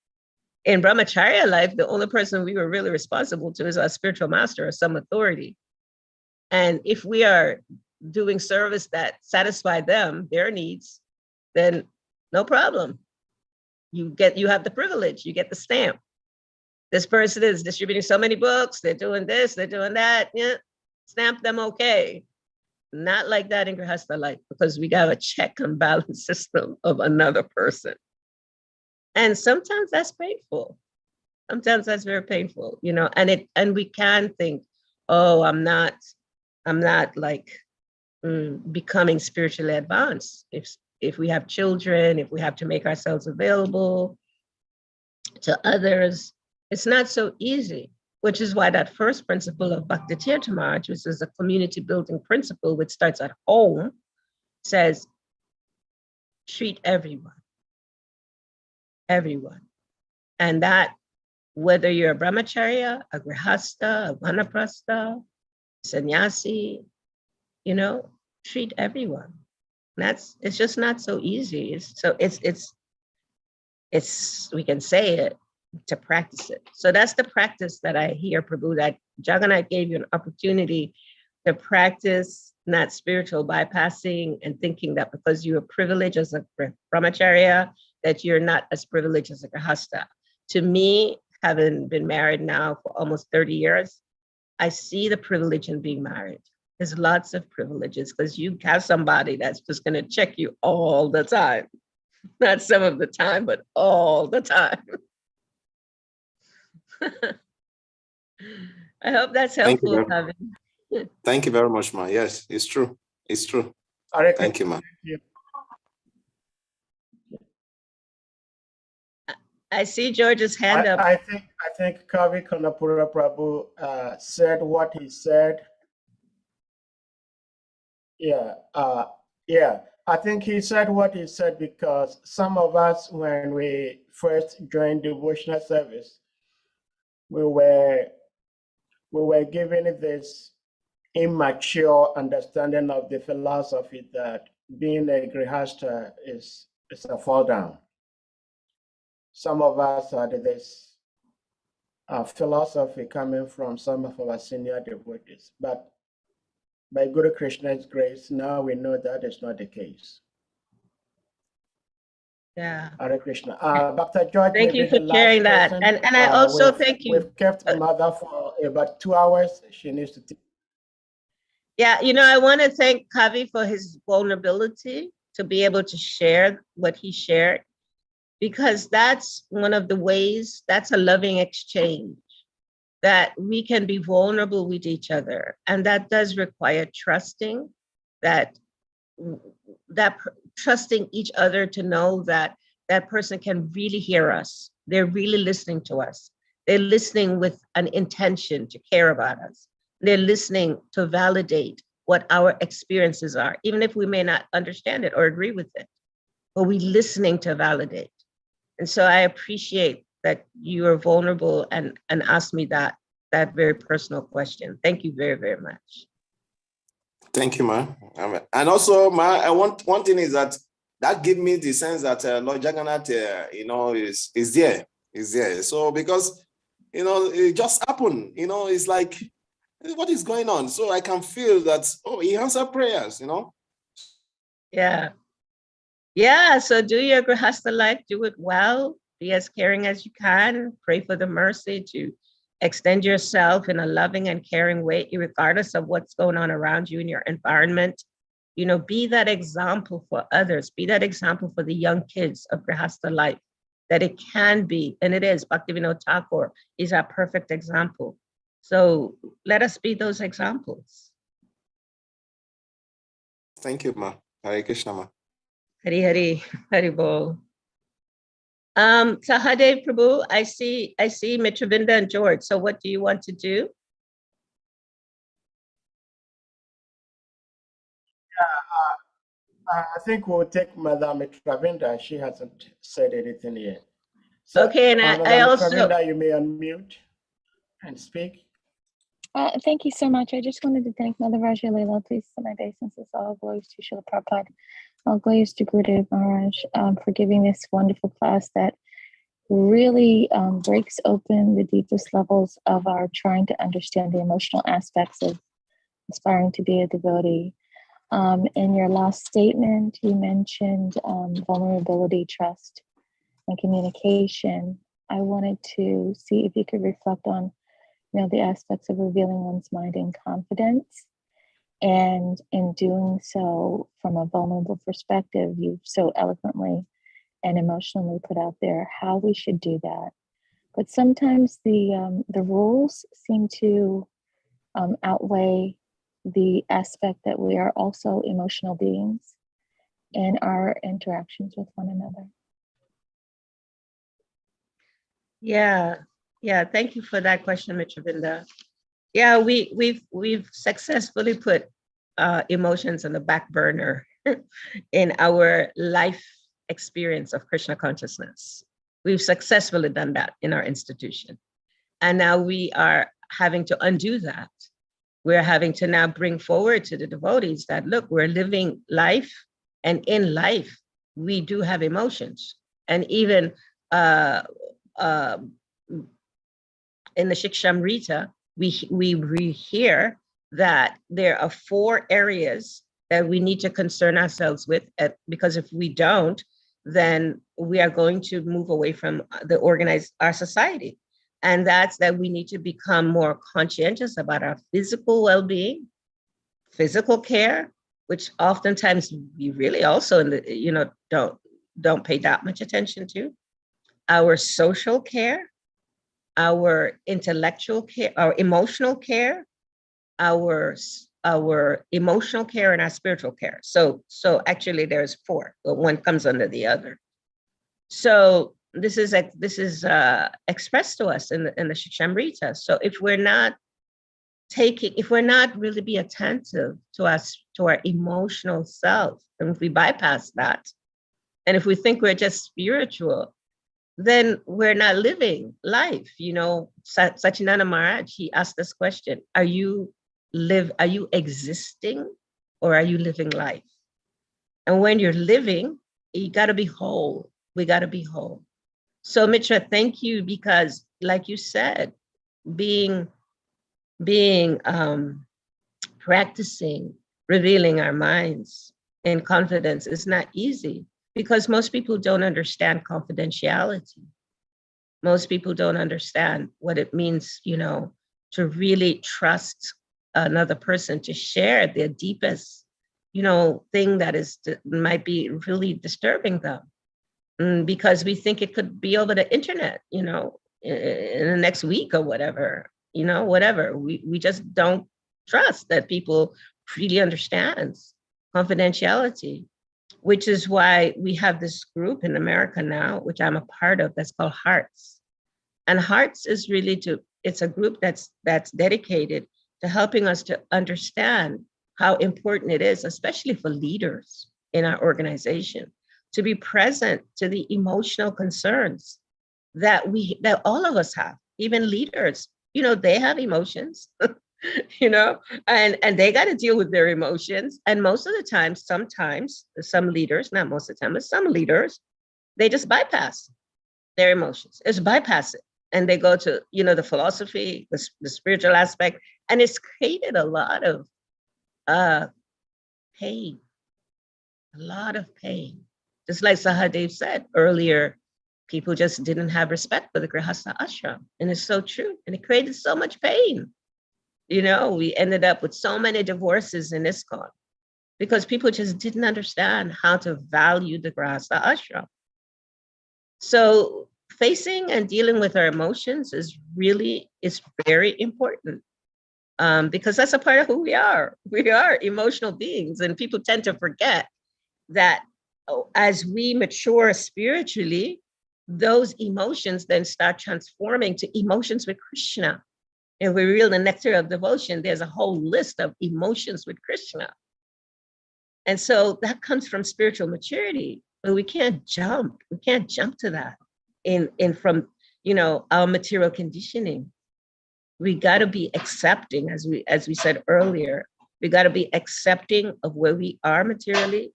S1: In brahmacharya life, the only person we were really responsible to is our spiritual master or some authority. And if we are doing service that satisfy them, their needs, then no problem. You have the privilege, you get the stamp. This person is distributing so many books, they're doing this, they're doing that, yeah, stamp them okay. Not like that in grihastha life, because we got a check and balance system of another person. And sometimes that's painful. Sometimes that's very painful, and we can think, oh, I'm not like becoming spiritually advanced. If we have children, if we have to make ourselves available to others, it's not so easy, which is why that first principle of Bhakti Tirtha Maharaj, which is a community building principle, which starts at home, says, treat everyone. And that, whether you're a brahmacharya, a grihastha, a vanaprastha, sannyasi, treat everyone. It's just not so easy. It's we can say it to practice it. So that's the practice that I hear, Prabhu, that Jagannath gave you an opportunity to practice not spiritual bypassing and thinking that because you are privileged as a brahmacharya, that you're not as privileged as a grihastha. To me, having been married now for almost 30 years, I see the privilege in being married. There's lots of privileges because you have somebody that's just going to check you all the time. Not some of the time, but all the time. I hope that's helpful, Kevin.
S3: Thank you very much, ma. Yes, it's true. It's true.
S5: Hare
S3: Thank you, ma.
S1: I see George's hand up.
S5: I think Kavi Kanapura Prabhu said what he said. Yeah, I think he said what he said because some of us, when we first joined devotional service, we were given this immature understanding of the philosophy that being a grihastha is a fall down. Some of us had this philosophy coming from some of our senior devotees, but by Guru Krishna's grace, now we know that is not the case.
S1: Yeah.
S5: Hare Krishna. Dr. George,
S1: thank you for sharing that. And I also thank you.
S5: We've kept Mother for about 2 hours. She needs to.
S1: Yeah, I want to thank Kavi for his vulnerability to be able to share what he shared, because that's one of the ways, that's a loving exchange, that we can be vulnerable with each other. And that does require trusting, trusting each other to know that that person can really hear us. They're really listening to us. They're listening with an intention to care about us. They're listening to validate what our experiences are, even if we may not understand it or agree with it, but we're listening to validate. And so I appreciate that you are vulnerable and asked me that very personal question. Thank you very, very much.
S3: Thank you, ma. And also, ma, I want one thing is that that gave me the sense that Lord Jagannath, is there. So because, it just happened, it's like, what is going on? So I can feel that, he answered prayers,
S1: Yeah. Yeah. So do your Grihastha life, do it well, be as caring as you can, pray for the mercy to extend yourself in a loving and caring way, regardless of what's going on around you in your environment. Be that example for others, be that example for the young kids of Grihastha life, that it can be, and it is. Bhaktivinoda Thakur is our perfect example. So let us be those examples.
S3: Thank you, ma. Hare Krishna, ma.
S1: Hari Hari, Hari Bol. Sahadev Prabhu, I see Mitravinda and George. So what do you want to do?
S5: I think we'll take Madame Travinda. She hasn't said anything yet. So,
S1: Okay, and I also,
S5: Travinda, you may unmute and speak.
S7: Thank you so much. I just wanted to thank Mother Vrajalila. Please send my obeisances. All glories to Srila Prabhupada. All glories to Gurudev Maharaj for giving this wonderful class that really breaks open the deepest levels of our trying to understand the emotional aspects of aspiring to be a devotee. In your last statement, you mentioned vulnerability, trust, and communication. I wanted to see if you could reflect on the aspects of revealing one's mind in confidence. And in doing so from a vulnerable perspective, you've so eloquently and emotionally put out there how we should do that. But sometimes the rules seem to outweigh the aspect that we are also emotional beings in our interactions with one another.
S1: Yeah. Thank you for that question, Mitravinda. Yeah, we've successfully put emotions on the back burner in our life experience of Krishna consciousness. We've successfully done that in our institution. And now we are having to undo that. We're having to now bring forward to the devotees that, look, we're living life, and in life, we do have emotions. And even in the Shikshamrita, we hear that there are 4 areas that we need to concern ourselves with, because if we don't, then we are going to move away from our society. And that's that we need to become more conscientious about our physical well-being, physical care, which oftentimes we really also don't pay that much attention to, our social care, our intellectual care, our emotional care, our emotional care, and our spiritual care. So actually there's 4, but one comes under the other. So this is expressed to us in the Shikshamrita. So if we're not really be attentive to our emotional self, and if we bypass that, and if we think we're just spiritual, then we're not living life. Sachinanda Maharaj, he asked this question: Are you existing, or are you living life? And when you're living, you got to be whole. We got to be whole. So Mitra, thank you, because like you said, practicing revealing our minds in confidence is not easy, because most people don't understand confidentiality. Most people don't understand what it means, to really trust another person to share their deepest, thing that might be really disturbing them. Because we think it could be over the internet, in the next week or whatever, whatever. We just don't trust that people really understands confidentiality, which is why we have this group in America now, which I'm a part of, that's called Hearts. And Hearts is really it's a group that's dedicated to helping us to understand how important it is, especially for leaders in our organization, to be present to the emotional concerns that all of us have, even leaders. They have emotions. and they got to deal with their emotions. And most of the time, sometimes some leaders, not most of the time, but some leaders, they just bypass their emotions. Just bypass it. And they go to, the philosophy, the spiritual aspect, and it's created a lot of pain, a lot of pain. Just like Sahadev said earlier, people just didn't have respect for the Grihastha ashram. And it's so true. And it created so much pain. We ended up with so many divorces in ISKCON because people just didn't understand how to value the Grihastha ashram. So facing and dealing with our emotions is very important because that's a part of who we are. We are emotional beings, and people tend to forget that as we mature spiritually, those emotions then start transforming to emotions with Krishna. If we read the Nectar of Devotion, there's a whole list of emotions with Krishna. And so that comes from spiritual maturity, but we can't jump. We can't jump to that from our material conditioning. We got to be accepting, as we said earlier. We got to be accepting of where we are materially.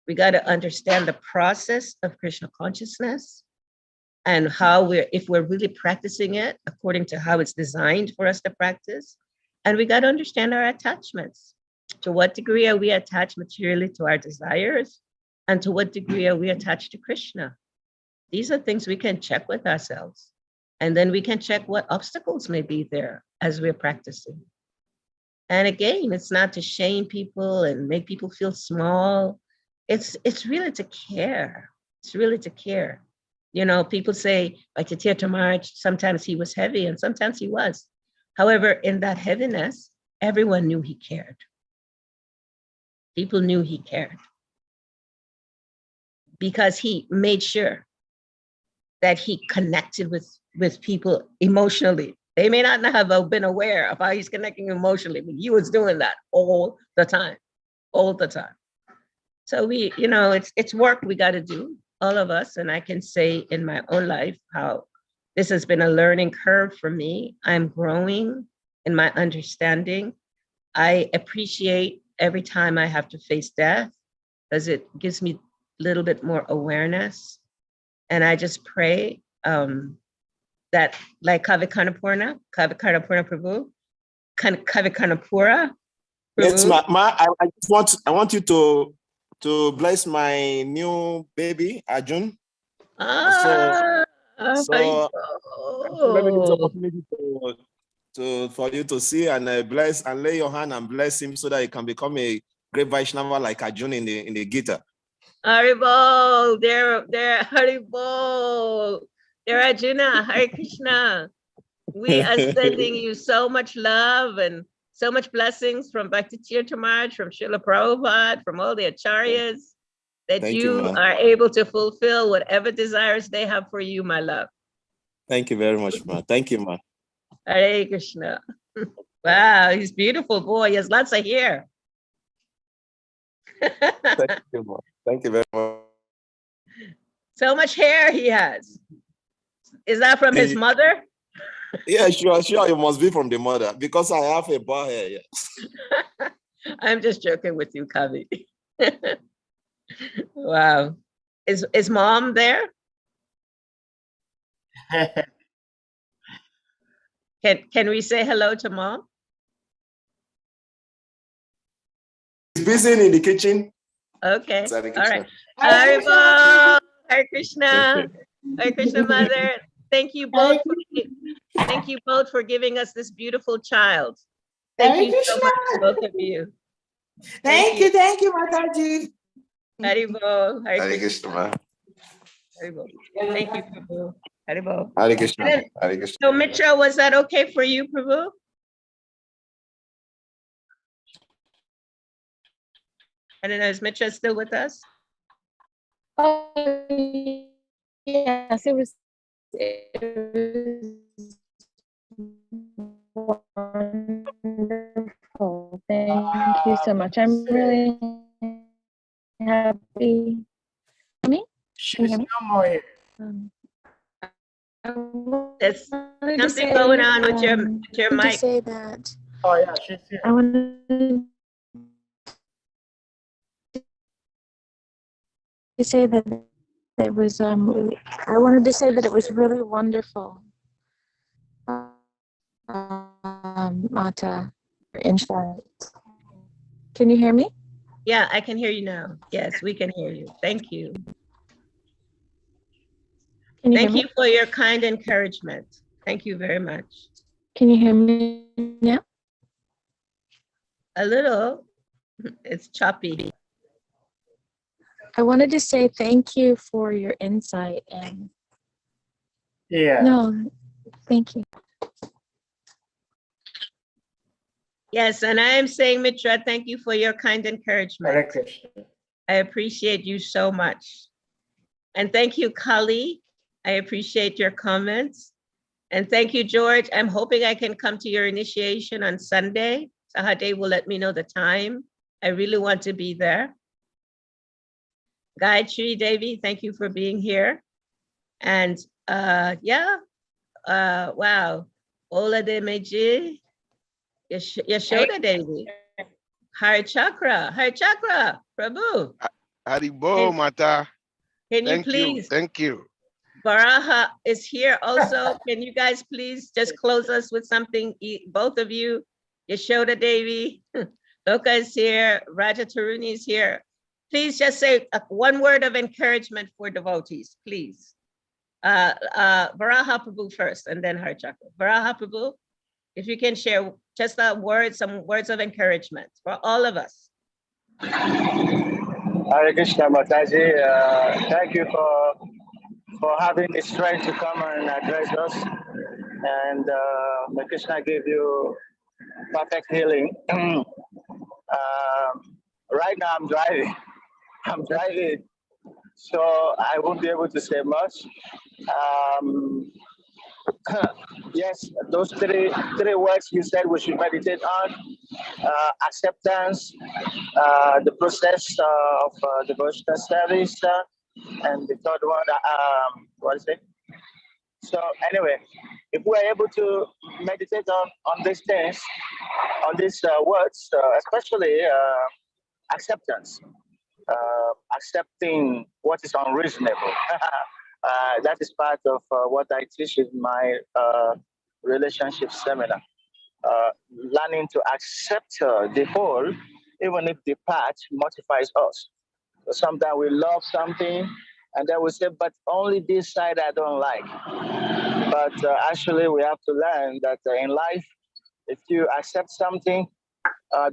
S1: We got to understand the process of Krishna consciousness and if we're really practicing it according to how it's designed for us to practice. And we got to understand our attachments. To what degree are we attached materially to our desires? And to what degree are we attached to Krishna? These are things we can check with ourselves. And then we can check what obstacles may be there as we're practicing. And again, it's not to shame people and make people feel small. It's really to care. It's really to care. People say, like Tirtha Maharaj, sometimes he was heavy and sometimes he was. However, in that heaviness, everyone knew he cared. People knew he cared because he made sure that he connected with people emotionally. They may not have been aware of how he's connecting emotionally, but he was doing that all the time. So it's work we got to do, all of us. And I can say in my own life how this has been a learning curve for me. I'm growing in my understanding. I appreciate every time I have to face death because it gives me a little bit more awareness. And I just pray that, like Kavikarnapurna Prabhu, Kavikarnapura Prabhu.
S3: Yes, I want you to bless my new baby, Arjun. So let me use the opportunity for you to see and bless and lay your hand and bless him so that he can become a great Vaishnava like Arjun in the Gita.
S1: Haribol, there, Haribol, there, Arjuna, Hare Krishna. We are sending you so much love and so much blessings from Bhakti Tirtha Maharaj, from Srila Prabhupada, from all the acharyas, that you are able to fulfill whatever desires they have for you, my love.
S3: Thank you very much, ma. Thank you, ma.
S1: Hare Krishna. Wow, he's beautiful boy. He has lots of hair.
S3: Thank you, ma. Thank you very much.
S1: So much hair he has. Is that from his mother?
S3: Yeah, sure. It must be from the mother because I have a bar hair. Yeah.
S1: I'm just joking with you, Kavi. Wow. Is mom there? Can we say hello to mom?
S3: He's busy in the kitchen.
S1: Okay. All right. Hare Krishna. Hare Krishna, mother. Thank you both. Thank you both for giving us this beautiful child. Thank you so much, both of you.
S8: Thank you, Mataji.
S1: Haribol.
S3: Hare Krishna.
S1: Haribol. Thank you, Prabhu. Haribol.
S3: Hare Krishna. Hare Krishna.
S1: So Mitra, was that okay for you, Prabhu? I don't know, is Mitra still with us?
S7: Oh, yes, it was wonderful. Thank you so much. I'm really happy. Me?
S5: She's no more here.
S1: There's something going on with your mic.
S9: To say that
S5: Oh yeah, she's here.
S7: I wanted to say that it was I wanted to say that it was really wonderful, Mata, your insight. Can you hear me?
S1: Yeah, I can hear you now. Yes, we can hear you. Thank you.
S7: Can you hear
S1: Thank
S7: me?
S1: you for your kind encouragement. Thank you very much.
S7: Can you hear me now?
S1: A little, it's choppy.
S7: I wanted to say thank you for your insight and
S5: Yeah.
S7: no, thank you.
S1: Yes, and I am saying, Mitra, thank you for your kind encouragement.
S5: Hare Krishna.
S1: I appreciate you so much. And thank you, Kali. I appreciate your comments. And thank you, George. I'm hoping I can come to your initiation on Sunday. Sahade will let me know the time. I really want to be there. Gayatri Devi, thank you for being here. And wow. Ola de Meji, Yashoda Devi. Hare Chakra, Prabhu.
S9: Haribo, Mata.
S1: Can you
S9: Thank you.
S1: please?
S9: Thank you.
S1: Baraha is here also. Can you guys please just close us with something, both of you? Yashoda Devi, Loka is here, Raja Taruni is here. Please just say one word of encouragement for devotees, please. Varaha Prabhu first and then Hare Chakra. Varaha Prabhu, if you can share just some words of encouragement for all of us.
S6: Hare Krishna, Mataji. Thank you for having the strength to come and address us. And may Krishna give you perfect healing. Right now I'm driving. So I won't be able to say much. Yes, those three words you said we should meditate on: acceptance, the process of devotional service, and the third one, what is it? So anyway, if we are able to meditate on these things, on these words, especially acceptance, accepting what is unreasonable. That is part of what I teach in my relationship seminar. Learning to accept the whole, even if the part mortifies us. So sometimes we love something, and then we say, but only this side I don't like. But actually, we have to learn that in life, if you accept something,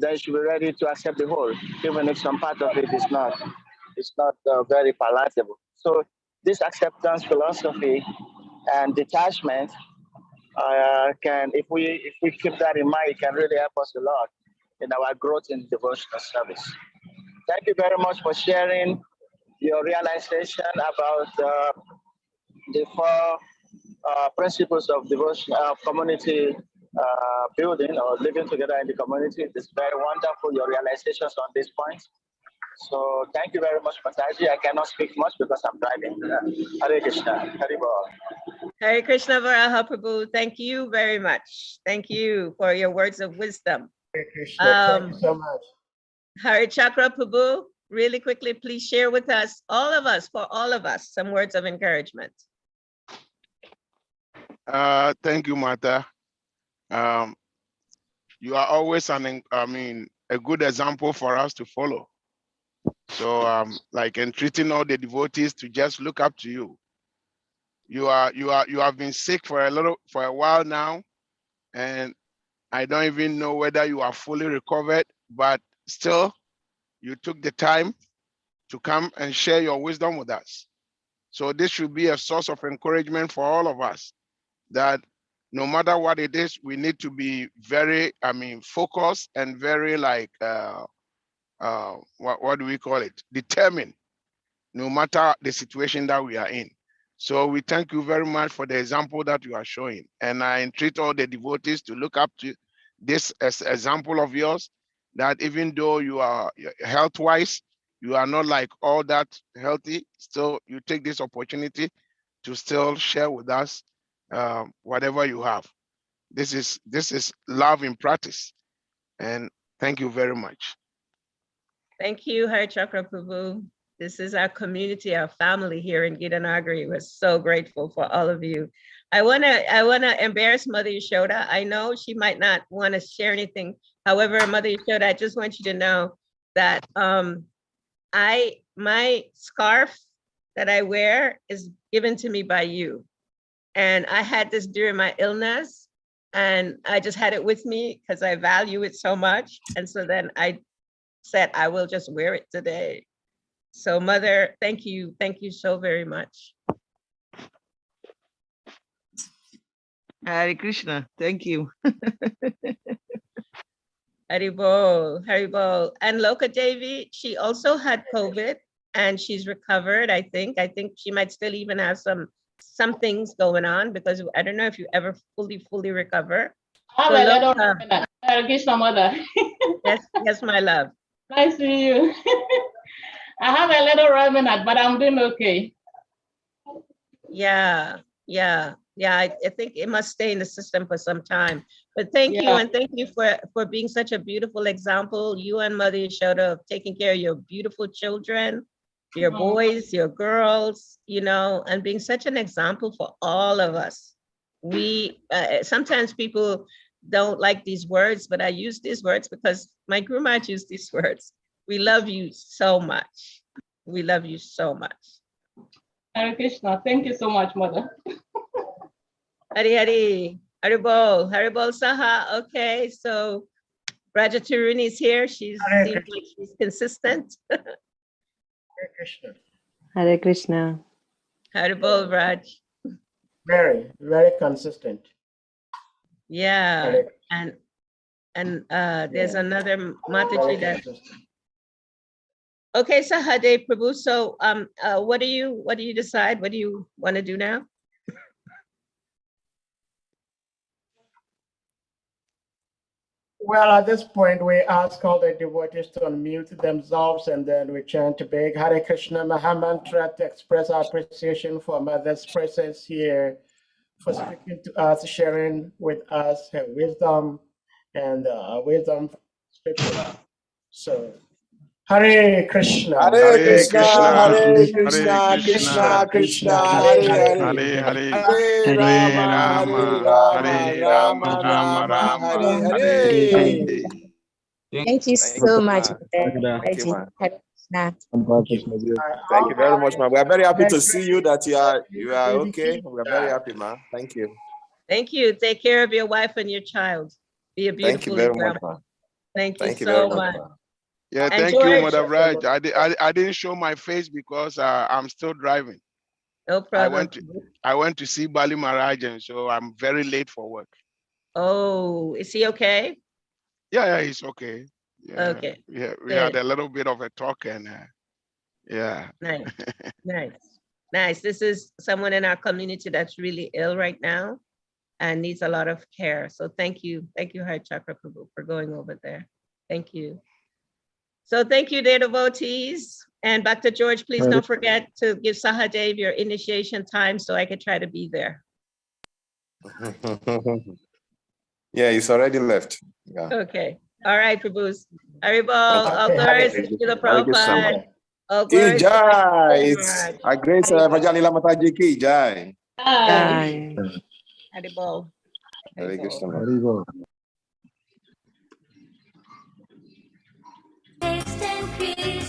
S6: then you should be ready to accept the whole, even if some part of it is not very palatable. So this acceptance philosophy and detachment can, if we keep that in mind, it can really help us a lot in our growth in devotional service. Thank you very much for sharing your realization about the four principles of devotion, community building or living together in the community. It's very wonderful, your realizations on this point. So thank you very much, Mataji. I cannot speak much because I'm driving. Hare Krishna.
S1: Hare Krishna Varaha Prabhu. Thank you very much. Thank you for your words of wisdom.
S5: Hare Krishna. Thank you so much.
S1: Hare Chakra Prabhu, really quickly, please share with us, for all of us, some words of encouragement.
S9: Thank you, Mata. You are always a good example for us to follow. So like entreating all the devotees to just look up to you. You have been sick for a while now, and I don't even know whether you are fully recovered, but still you took the time to come and share your wisdom with us. So this should be a source of encouragement for all of us, that no matter what it is, we need to be very, focused and very what do we call it? Determined, no matter the situation that we are in. So we thank you very much for the example that you are showing. And I entreat all the devotees to look up to this as example of yours, that even though you are health-wise, you are not like all that healthy, still you take this opportunity to still share with us whatever you have. this is love in practice. And thank you very much.
S1: Thank you, Hare Chakra Prabhu. This is our community, our family here in Gitanagari. We're so grateful for all of you. I wanna embarrass Mother Yashoda. I know she might not want to share anything. However, Mother Yashoda, I just want you to know that my scarf that I wear is given to me by you. And I had this during my illness, and I just had it with me because I value it so much. And so then I said, I will just wear it today. So Mother, thank you so very much.
S10: Hare Krishna, thank you.
S1: Haribol, Haribol. And Loka Devi, she also had COVID and she's recovered, I think. I think she might still even have some things going on, because I don't know if you ever fully recover.
S11: I have
S1: So
S11: a little
S1: Loka,
S11: remnant. Hare Krishna, Mother.
S1: yes, my love.
S11: Nice to meet you. I have a little remnant, but I'm doing okay.
S1: Yeah. I think it must stay in the system for some time. But thank you, and thank you for being such a beautiful example. You and Mother Yashoda of taking care of your beautiful children, your boys, your girls, you know, and being such an example for all of us. We sometimes people don't like these words, but I use these words because my Gurmat used these words. We love you so much. We love you so much.
S11: Hare Krishna. Thank you so much, Mother.
S1: Hari, Haribol Saha. Okay, so Raja Taruni is here. She seems like she's consistent.
S5: Hare Krishna.
S12: Hare Krishna.
S1: Haribol Raj.
S5: Very, very consistent.
S1: Yeah, and there's another Mataji that. Okay, Sahade Prabhu. So what do you decide? What do you want to do now?
S5: Well, at this point, we ask all the devotees to unmute themselves, and then we chant a big Hare Krishna Mahamantra to express our appreciation for Mother's presence here, for speaking to us, sharing with us her wisdom and wisdom scripture. So, Hare Krishna.
S3: Hare Krishna, Hare
S9: Krishna,
S3: Krishna, Krishna Hare Hare.
S9: Hare
S3: Hare Rama, Rama Rama, Hare Hare.
S13: Thank you so much.
S3: Thank you, ma.
S2: Thank you.
S3: Thank you very much, ma. We are very happy to see you that you are okay. We are very happy, ma. Thank you.
S1: Thank you. Take care of your wife and your child. Be a
S3: Thank you
S1: beautiful
S3: very much,
S1: example.
S3: ma.
S1: Thank you
S3: Thank you
S1: so
S3: very
S1: much.
S3: much, ma.
S9: Yeah,
S1: And
S9: thank
S1: George,
S9: you, Mother Raj. I didn't show my face because I'm still driving.
S1: No problem.
S9: I went to see Bali Maharaj, and so I'm very late for work.
S1: Oh, is he okay?
S9: Yeah, he's okay. Yeah,
S1: Okay.
S9: we had a little bit of a talk, and yeah.
S1: Nice. This is someone in our community that's really ill right now and needs a lot of care. So thank you, Hare Chakra Prabhu, for going over there. Thank you. So thank you, dear devotees. And Dr. George, please don't forget to give Sahadev your initiation time so I could try to be there.
S3: Yeah, he's already left. Yeah.
S1: Okay. All right, Prabhus. Haribol, all glories to Srila Prabhupada. All
S3: Ki
S1: glories to
S3: Jai.
S1: Maharaj.
S3: Our great Vrajalila Mataji Ki Jai.
S1: Haribol.
S3: Hare Krishna.
S2: Haribol.
S14: Taste and peace.